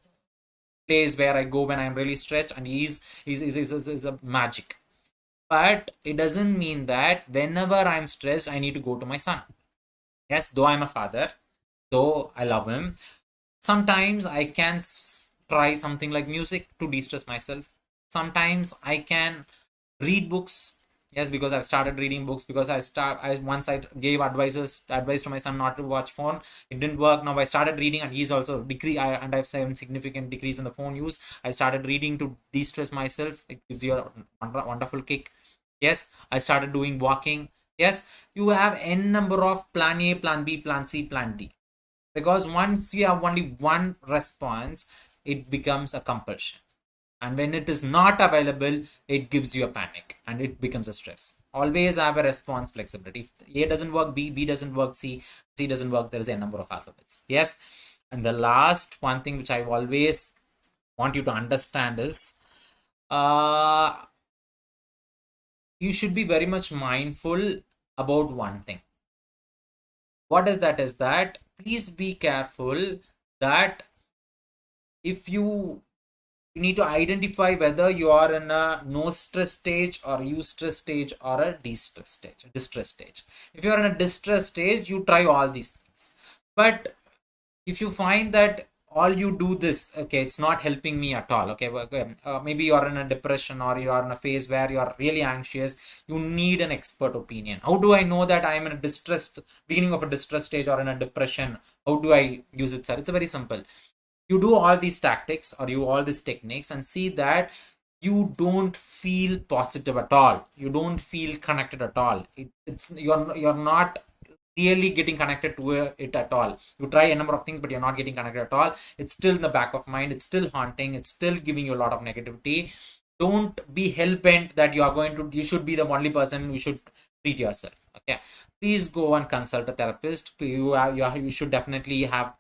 place where I go when I'm really stressed, and he's a magic. But it doesn't mean that whenever I'm stressed, I need to go to my son. Yes, though I'm a father, though I love him, sometimes I can try something like music to de-stress myself. Sometimes I can read books. Yes, because I've started reading books, because I once I gave advice to my son not to watch phone. It didn't work. Now I started reading, and he's also and I've seen significant decrease in the phone use. I started reading to de-stress myself. It gives you a wonderful kick. Yes, I started doing walking. Yes, you have n number of plan A, plan B, plan C, plan D. Because once you have only one response, it becomes a compulsion. And when it is not available, it gives you a panic and it becomes a stress. Always have a response flexibility. If A doesn't work, B doesn't work, C doesn't work, there is a number of alphabets. Yes. And the last one thing which I always want you to understand is you should be very much mindful about one thing. What is that? Is that please be careful that if you need to identify whether you are in a no stress stage or eustress stage or a distress stage. If you are in a distress stage, you try all these things. But if you find that all you do this, okay, it's not helping me at all. Okay, maybe you're in a depression or you're in a phase where you're really anxious, you need an expert opinion. How do I know that I'm in a distressed beginning of a distress stage or in a depression? How do I use it, sir? It's very simple. You do all these tactics or you all these techniques and see that you don't feel positive at all, you don't feel connected at all. It's you're not really getting connected to it at all. You try a number of things but you're not getting connected at all. It's still in the back of mind, it's still haunting, it's still giving you a lot of negativity. Don't be hell-bent that you should be the only person you should treat yourself. Okay, please go and consult a therapist. You should definitely have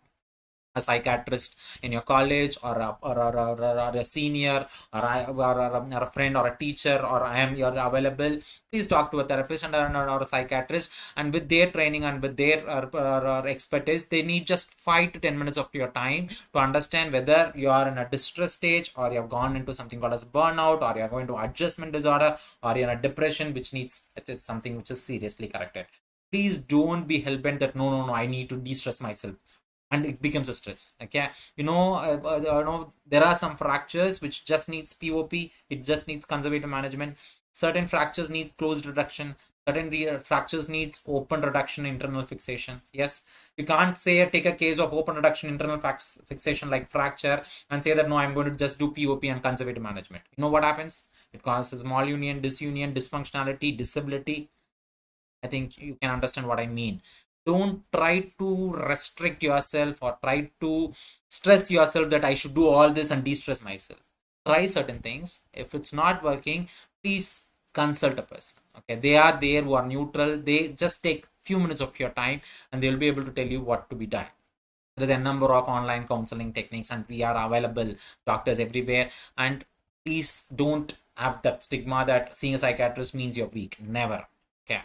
a psychiatrist in your college or a senior or a friend or a teacher, or you're available, please talk to a therapist or a psychiatrist, and with their training and with their expertise, they need just 5 to 10 minutes of your time to understand whether you are in a distress stage or you have gone into something called as burnout, or you are going to adjustment disorder, or you're in a depression which needs it's something which is seriously corrected. Please don't be hell-bent that no, I need to de-stress myself and it becomes a stress. Okay, there are some fractures which just needs POP, it just needs conservative management. Certain fractures need closed reduction, certain fractures needs open reduction internal fixation. Yes, you can't say take a case of open reduction internal fixation like fracture and say that no, I'm going to just do POP and conservative management. You know what happens? It causes malunion, disunion, dysfunctionality, disability. I think you can understand what I mean. Don't try to restrict yourself or try to stress yourself that I should do all this and de-stress myself. Try certain things. If it's not working, please consult a person. Okay, they are there who are neutral. They just take few minutes of your time and they'll be able to tell you what to be done. There's a number of online counseling techniques and we are available, doctors everywhere. And please don't have that stigma that seeing a psychiatrist means you're weak. Never. Okay,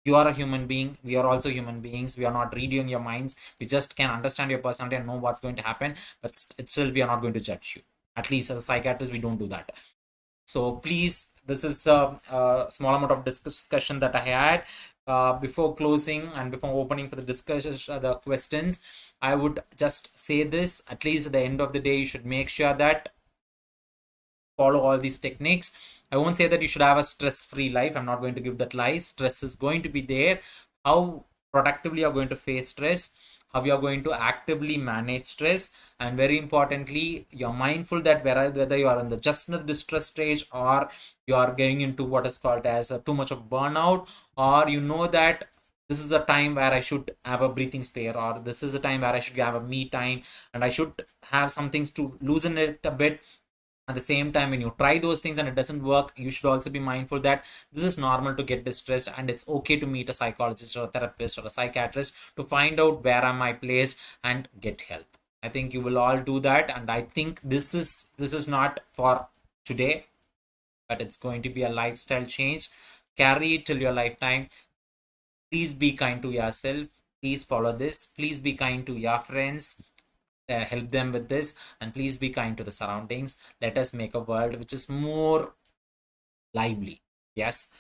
you are a human being, we are also human beings, we are not reading your minds, we just can understand your personality and know what's going to happen, but still we are not going to judge you. At least as a psychiatrist we don't do that. So please, this is a small amount of discussion that I had. Before closing and before opening for the discussion, the questions, I would just say this: at least at the end of the day, you should make sure that follow all these techniques. I won't say that you should have a stress-free life. I'm not going to give that lie. Stress is going to be there. How productively you're going to face stress, how you're going to actively manage stress, and very importantly, you're mindful that whether you are in the just in the distress stage or you are getting into what is called as too much of burnout, or you know that this is a time where I should have a breathing spare, or this is a time where I should have a me time and I should have some things to loosen it a bit. At the same time, when you try those things and it doesn't work, you should also be mindful that this is normal to get distressed and it's okay to meet a psychologist or a therapist or a psychiatrist to find out where am I placed and get help. I think you will all do that, and I think this is not for today, but it's going to be a lifestyle change. Carry it till your lifetime. Please be kind to yourself. Please follow this. Please be kind to your friends. Help them with this, and please be kind to the surroundings. Let us make a world which is more lively. Yes.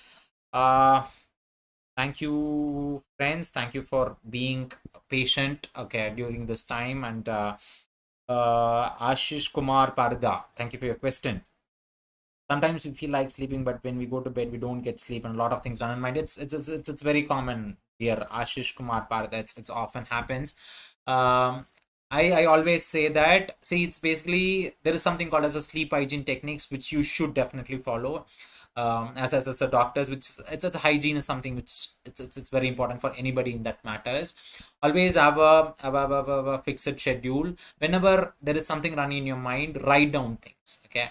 Thank you, friends. Thank you for being patient, okay, during this time. And Ashish Kumar Parda, thank you for your question. Sometimes we feel like sleeping, but when we go to bed we don't get sleep and a lot of things done in mind. It's very common here, Ashish Kumar Parda. It's often happens. I always say that, see, it's basically there is something called as a sleep hygiene techniques which you should definitely follow. As a doctors, which it's a hygiene is something which it's very important for anybody in that matters. Always have a fixed schedule. Whenever there is something running in your mind, write down things. Okay,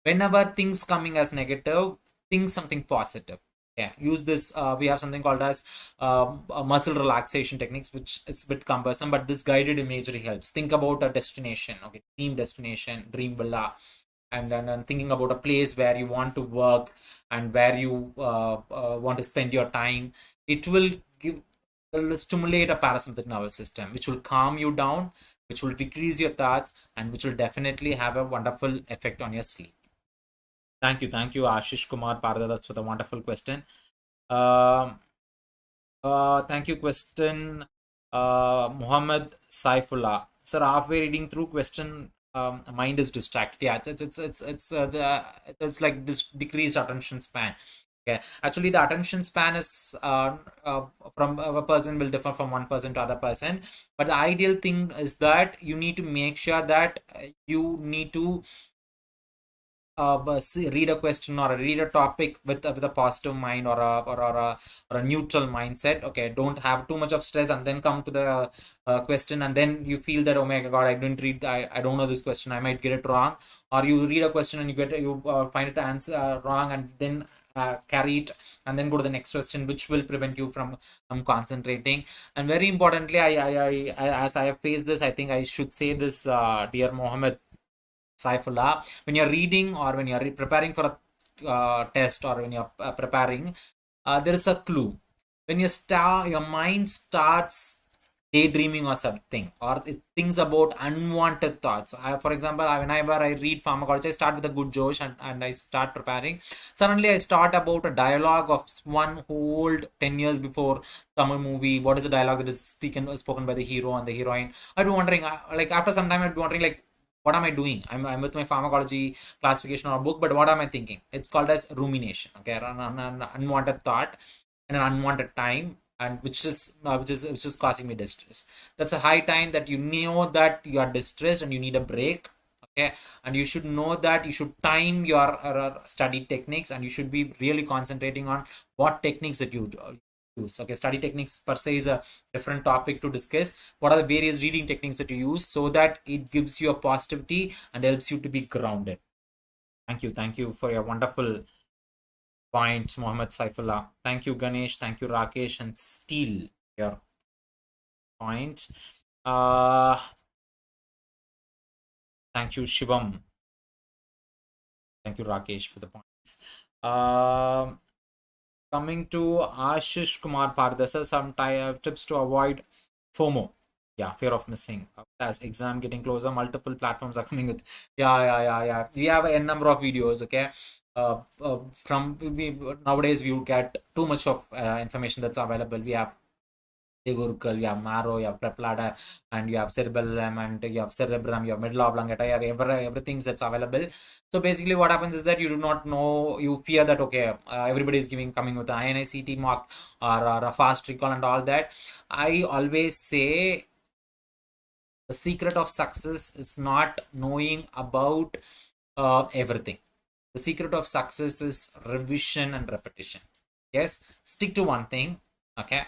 whenever things coming as negative, think something positive. Yeah, use this. We have something called as muscle relaxation techniques, which is a bit cumbersome, but this guided imagery helps. Think about a destination, okay, dream destination, dream villa, and then thinking about a place where you want to work and where you want to spend your time. It will stimulate a parasympathetic nervous system, which will calm you down, which will decrease your thoughts, and which will definitely have a wonderful effect on your sleep. Thank you, Ashish Kumar Pardadas, for the wonderful question. Um, Thank you, question. Muhammad Saifullah. Sir, halfway reading through question, mind is distracted. Yeah, it's like this decreased attention span. Okay, actually, the attention span is from a person will differ from one person to other person. But the ideal thing is that you need to make sure that you need to read a question or read a topic with a positive mind or a neutral mindset. Okay, don't have too much of stress and then come to the question and then you feel that, oh my god, I didn't read, I don't know this question, I might get it wrong. Or you read a question and you find it answer wrong and then carry it and then go to the next question, which will prevent you from concentrating. And very importantly, as I have faced this, I think I should say this, dear Mohammed Saifullah, when you're reading or when you're preparing for a test or when you're preparing, there is a clue. When your mind starts daydreaming or something, or it thinks about unwanted thoughts. For example, whenever I read pharmacology, I start with a good Josh and I start preparing. Suddenly, I start about a dialogue of one whole 10 years before Tamil movie. What is the dialogue that is spoken by the hero and the heroine? I'd be wondering, like after some time, I'd be wondering, like, what am I doing? I'm with my pharmacology classification or book, but what am I thinking? It's called as rumination, okay, an unwanted thought. and an unwanted time, and which is causing me distress. That's a high time that you know that you are distressed and you need a break. Okay, and you should know that you should time your study techniques, and you should be really concentrating on what techniques that you use. Okay, study techniques per se is a different topic to discuss. What are the various reading techniques that you use so that it gives you a positivity and helps you to be grounded. Thank you for your wonderful points, Mohammed Saifullah. Thank you, Ganesh. Thank you, Rakesh and Steel, your points. Thank you, Shivam. Thank you, Rakesh, for the points. Coming to Ashish Kumar Pardasa, some tips to avoid FOMO. Yeah, fear of missing. As exam getting closer, multiple platforms are coming with. Yeah. We have a number of videos. Okay, nowadays we get too much of information that's available. We have eGurukul, you have marrow, you have prep ladder, and you have cerebellum, and you have cerebrum, you have medulla oblongata, you have everything that's available. So basically, what happens is that you do not know, you fear that okay, everybody is coming with an INICT mark or a fast recall and all that. I always say the secret of success is not knowing about everything. The secret of success is revision and repetition. Yes, stick to one thing. Okay,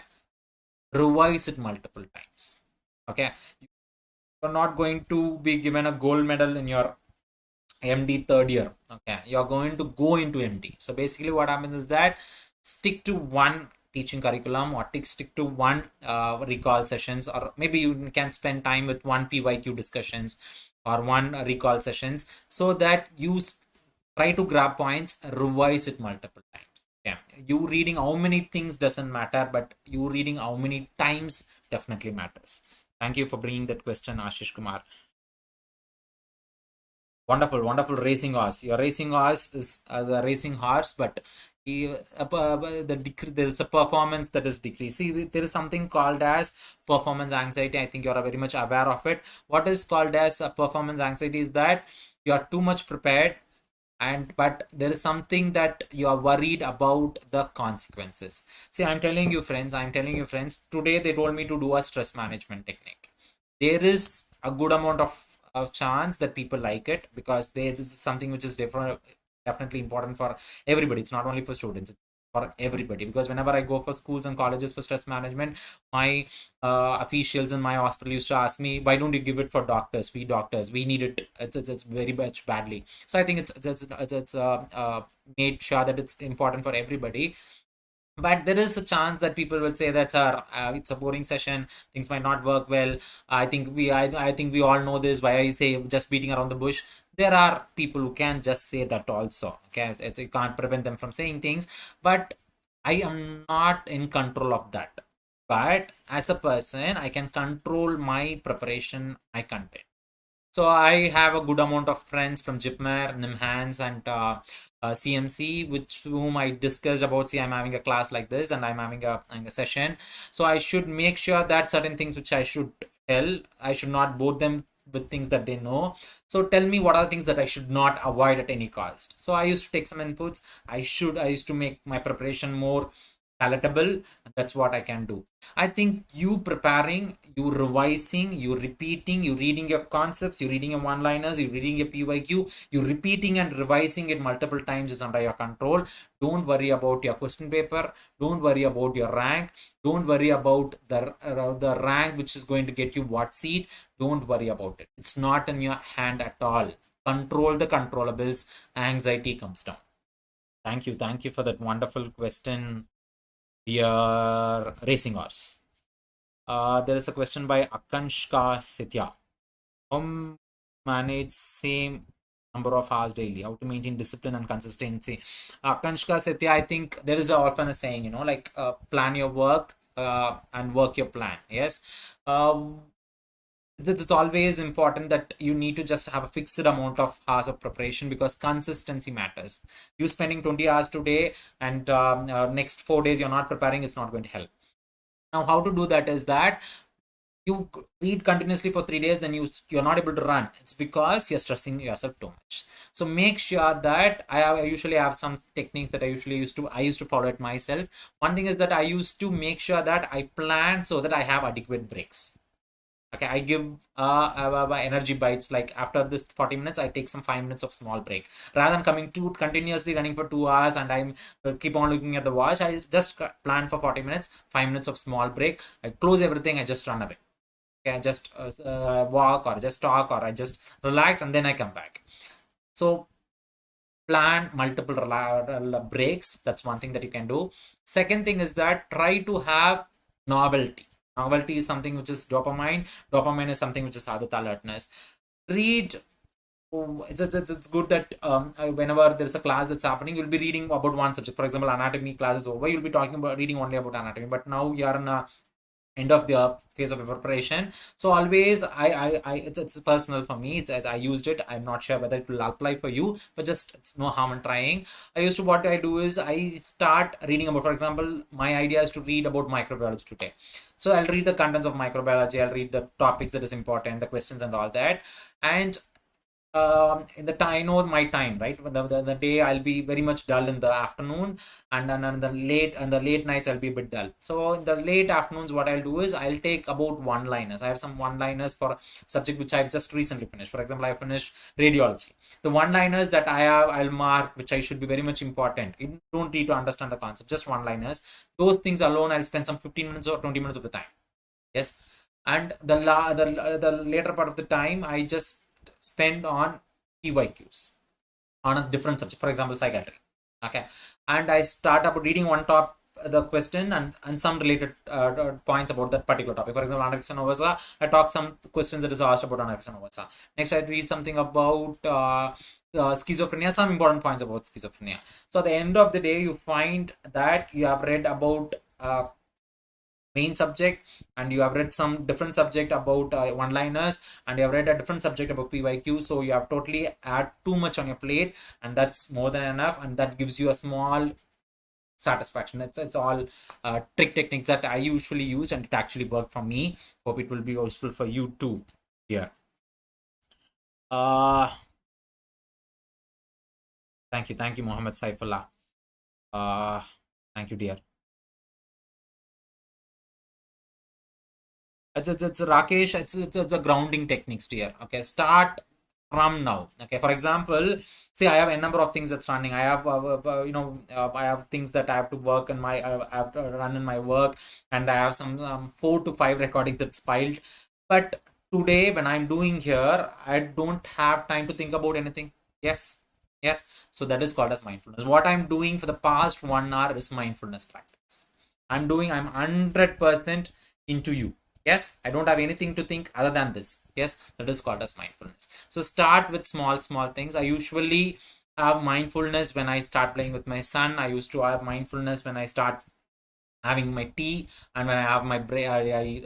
revise it multiple times. Okay, you're not going to be given a gold medal in your MD third year. Okay, you're going to go into MD. So basically what happens is that stick to one teaching curriculum, or stick to one recall sessions, or maybe you can spend time with one PYQ discussions or one recall sessions, so that you try to grab points, revise it multiple times. Yeah, you reading how many things doesn't matter, but you reading how many times definitely matters. Thank you for bringing that question, Ashish Kumar. Wonderful racing horse. Your racing horse is the racing horse, but there is a performance that is decreased. See, there is something called as performance anxiety. I think you are very much aware of it. What is called as performance anxiety is that you are too much prepared, and but there is something that you are worried about the consequences. See, I'm telling you friends, today they told me to do a stress management technique. There is a good amount of chance that people like it, because this is something which is different, definitely important for everybody. It's not only for students, it's for everybody, because whenever I go for schools and colleges for stress management, my officials in my hospital used to ask me, why don't you give it for doctors? We doctors, we need it. It's very much badly. So I think it's made sure that it's important for everybody. But there is a chance that people will say that it's a boring session, things might not work well. I think we all know this. Why I say just beating around the bush, there are people who can just say that also. Okay, you can't prevent them from saying things, but I am not in control of that. But as a person, I can control my preparation, my content. So I have a good amount of friends from Jipmer, Nimhans, and CMC, with whom I discussed about. See, I'm having a class like this, and I'm having a session. So I should make sure that certain things which I should tell, I should not bore them with things that they know. So tell me what are the things that I should not avoid at any cost. So I used to take some inputs. I used to make my preparation more palatable. That's what I can do. I think you preparing, you revising, you repeating, you reading your concepts, you reading your one-liners, you reading your PYQ, you repeating and revising it multiple times is under your control. Don't worry about your question paper. Don't worry about your rank. Don't worry about the rank which is going to get you what seat. Don't worry about it. It's not in your hand at all. Control the controllables. Anxiety comes down. Thank you for that wonderful question, dear racing horse. There is a question by Akanshka Sitya. How manage same number of hours daily? How to maintain discipline and consistency? Akanshka Sitya, I think there is often a saying, like plan your work and work your plan. Yes. It's always important that you need to just have a fixed amount of hours of preparation, because consistency matters. You spending 20 hours today and next 4 days you're not preparing is not going to help. Now, how to do that is that you read continuously for 3 days, then you're not able to run. It's because you're stressing yourself too much. So make sure that I usually have some techniques that I used to follow it myself. One thing is that I used to make sure that I plan so that I have adequate breaks. Okay, I give energy bites, like after this 40 minutes I take some 5 minutes of small break, rather than coming to continuously running for 2 hours and I'm keep on looking at the watch. I just plan for 40 minutes, 5 minutes of small break, I close everything, I just run away. Okay, I just walk, or just talk, or I just relax, and then I come back. So plan multiple breaks. That's one thing that you can do. Second thing is that try to have novelty. Novelty is something which is dopamine. Dopamine is something which is habit alertness. Read. It's good that whenever there's a class that's happening, you'll be reading about one subject. For example, anatomy class is over, you'll be talking about reading only about anatomy. But now you're in a end of the phase of preparation, so always it's personal for me. I used it. I'm not sure whether it will apply for you, but just it's no harm in trying. What I do is I start reading about, for example, my idea is to read about microbiology today, so I'll read the contents of microbiology, I'll read the topics that is important, the questions and all that. And in the time, I know my time, right? The day I'll be very much dull in the afternoon, and then the late nights I'll be a bit dull. So in the late afternoons, what I'll do is I'll take about one liners. I have some one liners for a subject which I've just recently finished. For example, I finished radiology. The one liners that I have, I'll mark, which I should be very much important. You don't need to understand the concept, just one liners. Those things alone, I'll spend some 15 minutes or 20 minutes of the time. Yes. And the later part of the time I just spend on PYQs on a different subject, for example, psychiatry. Okay, and I start up reading one top the question and some related points about that particular topic. For example, anorexia nervosa, I talk some questions that is asked about anorexia nervosa. Next, I read something about schizophrenia, some important points about schizophrenia. So at the end of the day, you find that you have read about main subject, and you have read some different subject about one liners, and you have read a different subject about PYQ. So you have totally add too much on your plate, and that's more than enough, and that gives you a small satisfaction. It's all trick techniques that I usually use, and it actually worked for me. Hope it will be useful for you too here. uh thank you, Mohammed Saifullah. uh Thank you, dear. It's Rakesh. It's a grounding techniques here. Okay, start from now. Okay, for example, see, I have a number of things that's running. I have I have things that I have to work in my I have to run in my work, and I have some 4 to 5 recordings that's piled. But today, when I'm doing here, I don't have time to think about anything. Yes, yes. So that is called as mindfulness. What I'm doing for the past 1 hour is mindfulness practice. I'm 100% into you. Yes, I don't have anything to think other than this. Yes, that is called as mindfulness. So start with small things. I usually have mindfulness when I start playing with my son. I used to have mindfulness when I start having my tea, and when I have my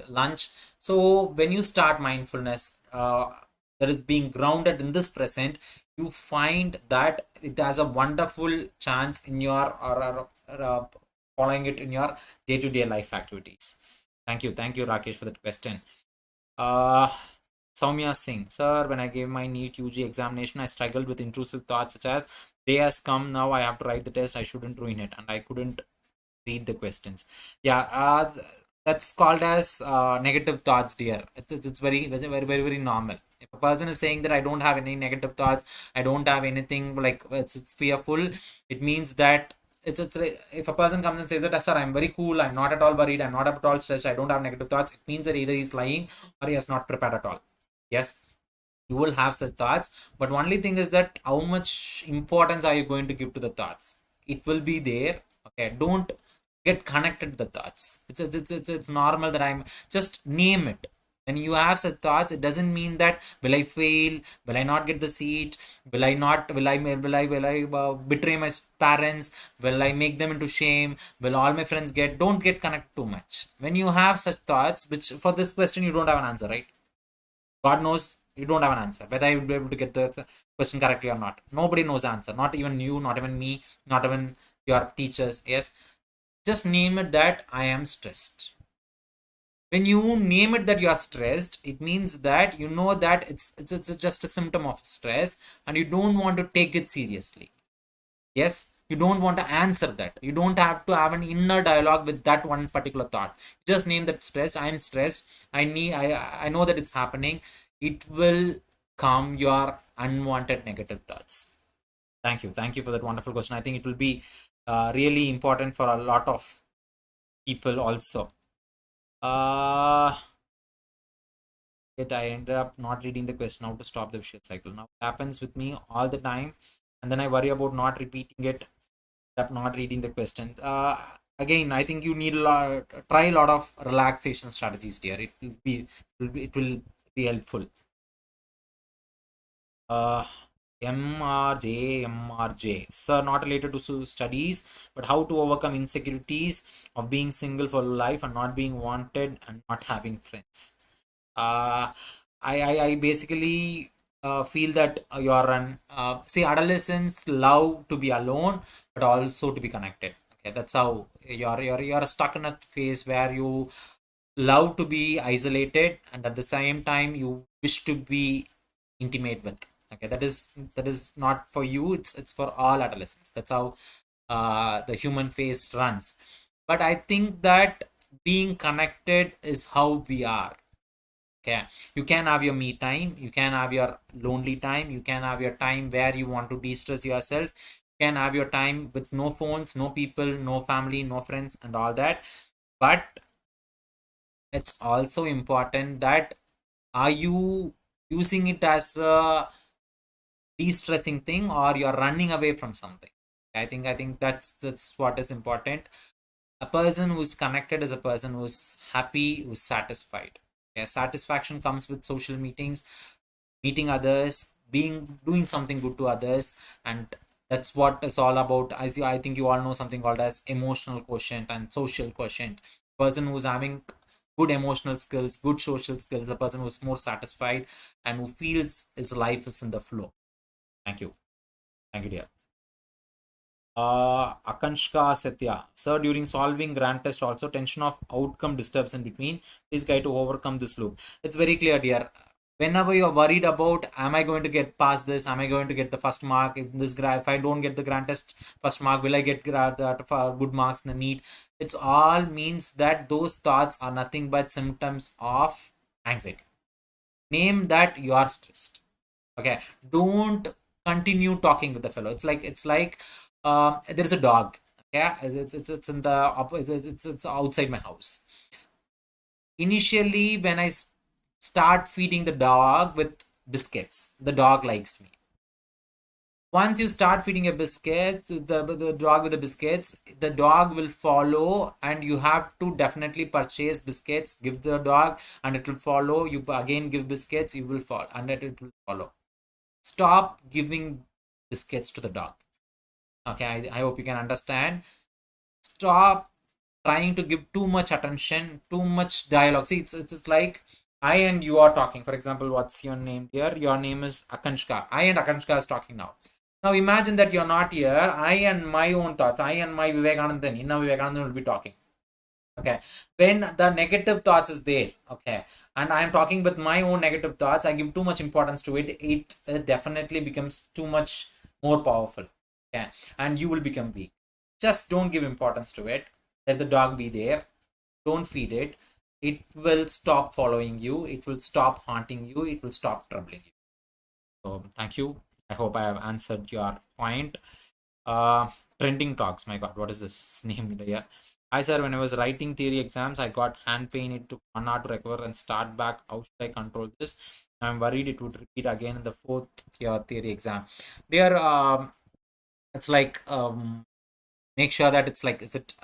lunch. So when you start mindfulness, that is being grounded in this present, you find that it has a wonderful chance in your following it in your day-to-day life activities. Thank you, Rakesh, for that question. Uh, Soumya Singh, sir, when I gave my NEET UG examination, I struggled with intrusive thoughts such as, day has come, now I have to write the test, I shouldn't ruin it, and I couldn't read the questions. Yeah, that's called as negative thoughts, dear. It's very normal. If a person is saying that I don't have any negative thoughts, I don't have anything, like it's fearful, it means that it's if a person comes and says that, sir, I'm very cool, I'm not at all worried, I'm not at all stressed, I don't have negative thoughts, it means that either he's lying or he has not prepared at all. Yes, you will have such thoughts, but only thing is that how much importance are you going to give to the thoughts? It will be there. Okay, don't get connected to the thoughts. It's normal that I'm just name it. When you have such thoughts, it doesn't mean that will I fail, will I not get the seat, will I not, will I betray my parents, will I make them into shame, will all my friends get, don't get connected too much. When you have such thoughts, which for this question you don't have an answer, right? God knows you don't have an answer whether I will be able to get the question correctly or not. Nobody knows the answer, not even you, not even me, not even your teachers. Yes, just name it that I am stressed. When you name it that you are stressed, it means that you know that it's just a symptom of stress, and you don't want to take it seriously. Yes, you don't want to answer that. You don't have to have an inner dialogue with that one particular thought. Just name that stress. I am stressed. I know that it's happening. It will calm your unwanted negative thoughts. Thank you for that wonderful question. I think it will be really important for a lot of people also. Yet I ended up not reading the question how to stop the vicious cycle. Now it happens with me all the time, and then I worry about not repeating it, up not reading the question. Again, I think you need try a lot of relaxation strategies here. It will be helpful. Uh, MRJ, sir, not related to studies, but how to overcome insecurities of being single for life and not being wanted and not having friends. uh, I basically feel that you're an see, adolescents love to be alone but also to be connected. Okay, that's how you're stuck in a phase where you love to be isolated and at the same time you wish to be intimate with. Okay, that is not for you. It's for all adolescents. That's how the human face runs. But I think that being connected is how we are. Okay, you can have your me time, you can have your lonely time, you can have your time where you want to de-stress yourself, you can have your time with no phones, no people, no family, no friends and all that. But it's also important that are you using it as a de-stressing thing or you're running away from something. I think that's what is important. A person who's connected is a person who's happy, who's satisfied. Yeah, satisfaction comes with social meetings, meeting others, being doing something good to others, and that's what it's all about. I think you all know something called as emotional quotient and social quotient. Person who's having good emotional skills, good social skills, a person who's more satisfied and who feels his life is in the flow. Thank you. Thank you, dear. Akanshka Satya. Sir, during solving grand test, also tension of outcome disturbs in between. Please guide to overcome this loop. It's very clear, dear. Whenever you're worried about, am I going to get past this? Am I going to get the first mark in this graph? If I don't get the grand test first mark, will I get good marks in the NEET? It's all means that those thoughts are nothing but symptoms of anxiety. Name that you are stressed. Okay, don't continue talking with the fellow. It's like there is a dog. Okay, it's in the it's outside my house. Initially when I start feeding the dog with biscuits, the dog likes me. Once you start feeding a biscuit, the dog with the biscuits, the dog will follow, and you have to definitely purchase biscuits, give the dog, and it will follow. You again give biscuits, you will follow, and it will follow. Stop giving biscuits to the dog. Okay, I hope you can understand. Stop trying to give too much attention, too much dialogue. See, it's like I and you are talking. For example, what's your name here? Your name is Akanshka. I and Akanshka is talking now. Now imagine that you're not here. I and my own thoughts, I and my Vivekanandan, Inna Vivekanandan will be talking. Okay, when the negative thoughts is there, okay, and I'm talking with my own negative thoughts, I give too much importance to it, it definitely becomes too much more powerful. Okay, and you will become weak. Just don't give importance to it. Let the dog be there. Don't feed it. It will stop following you. It will stop haunting you. It will stop troubling you. So thank you. I hope I have answered your point. uh Trending talks, my god, what is this name here? Hi sir, when I was writing theory exams, I got hand pain. It took 1 hour to recover and start back. How should I control this? I'm worried it would repeat again in the fourth year theory exam. Dear, it's like make sure that it's like, is it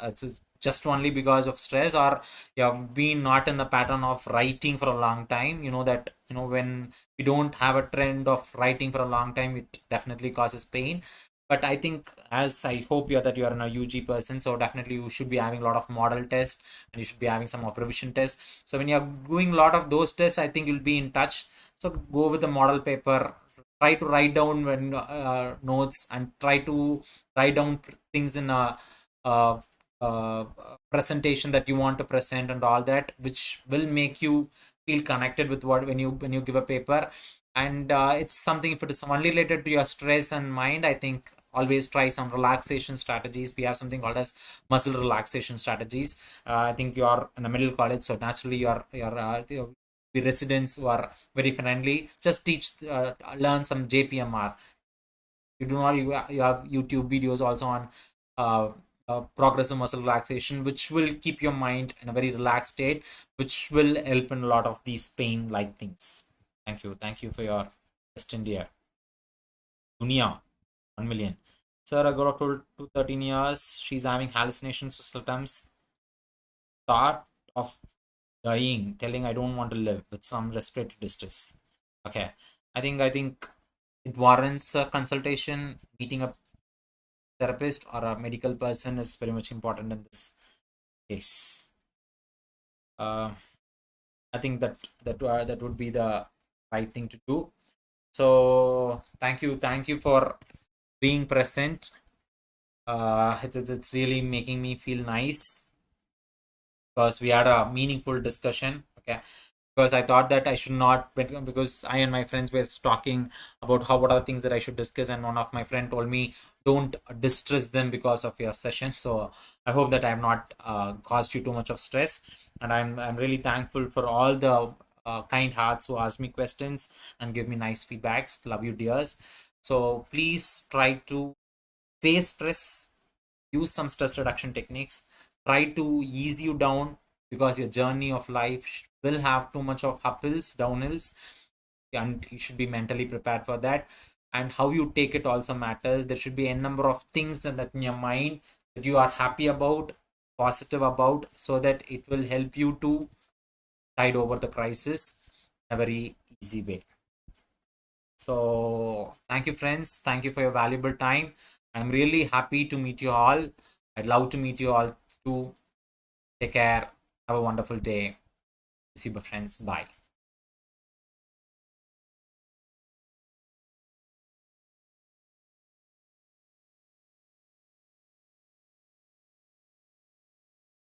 just only because of stress, or you have been not in the pattern of writing for a long time? You know that, when we don't have a trend of writing for a long time, it definitely causes pain. But I think, as I hope you're in a UG person, so definitely you should be having a lot of model tests, and you should be having some of revision tests. So when you're doing a lot of those tests, I think you'll be in touch. So go with the model paper, try to write down when notes, and try to write down things in a presentation that you want to present and all that, which will make you feel connected with what when you give a paper. And it's something, if it is only related to your stress and mind, I think always try some relaxation strategies. We have something called as muscle relaxation strategies. I think you are in a middle college, so naturally your the residents who are very friendly, just teach learn some JPMR. You do not you have YouTube videos also on uh, progressive muscle relaxation, which will keep your mind in a very relaxed state, which will help in a lot of these pain like things. Thank you for your question, dear. Dunia 1 million. Sir, a girl of 12 to 13 years, she's having hallucinations for symptoms, thought of dying, telling I don't want to live with some respiratory distress. Okay, I think it warrants a consultation. Meeting a therapist or a medical person is very much important in this case. Uh, I think that would be the right thing to do. So thank you for being present. It's really making me feel nice because we had a meaningful discussion. Okay, because I thought that I should not, because I and my friends were talking about how what are the things that I should discuss, and one of my friend told me don't distress them because of your session. So I hope that I have not caused you too much of stress, and I'm really thankful for all the kind hearts who ask me questions and give me nice feedbacks. Love you, dears. So please try to face stress, use some stress reduction techniques, try to ease you down, because your journey of life will have too much of uphills, downhills, and you should be mentally prepared for that. And how you take it also matters. There should be a number of things that in your mind that you are happy about, positive about, so that it will help you to tide over the crisis in a very easy way. So thank you, friends. Thank you for your valuable time. I'm really happy to meet you all. I'd love to meet you all too. Take care. Have a wonderful day. See you, friends. Bye.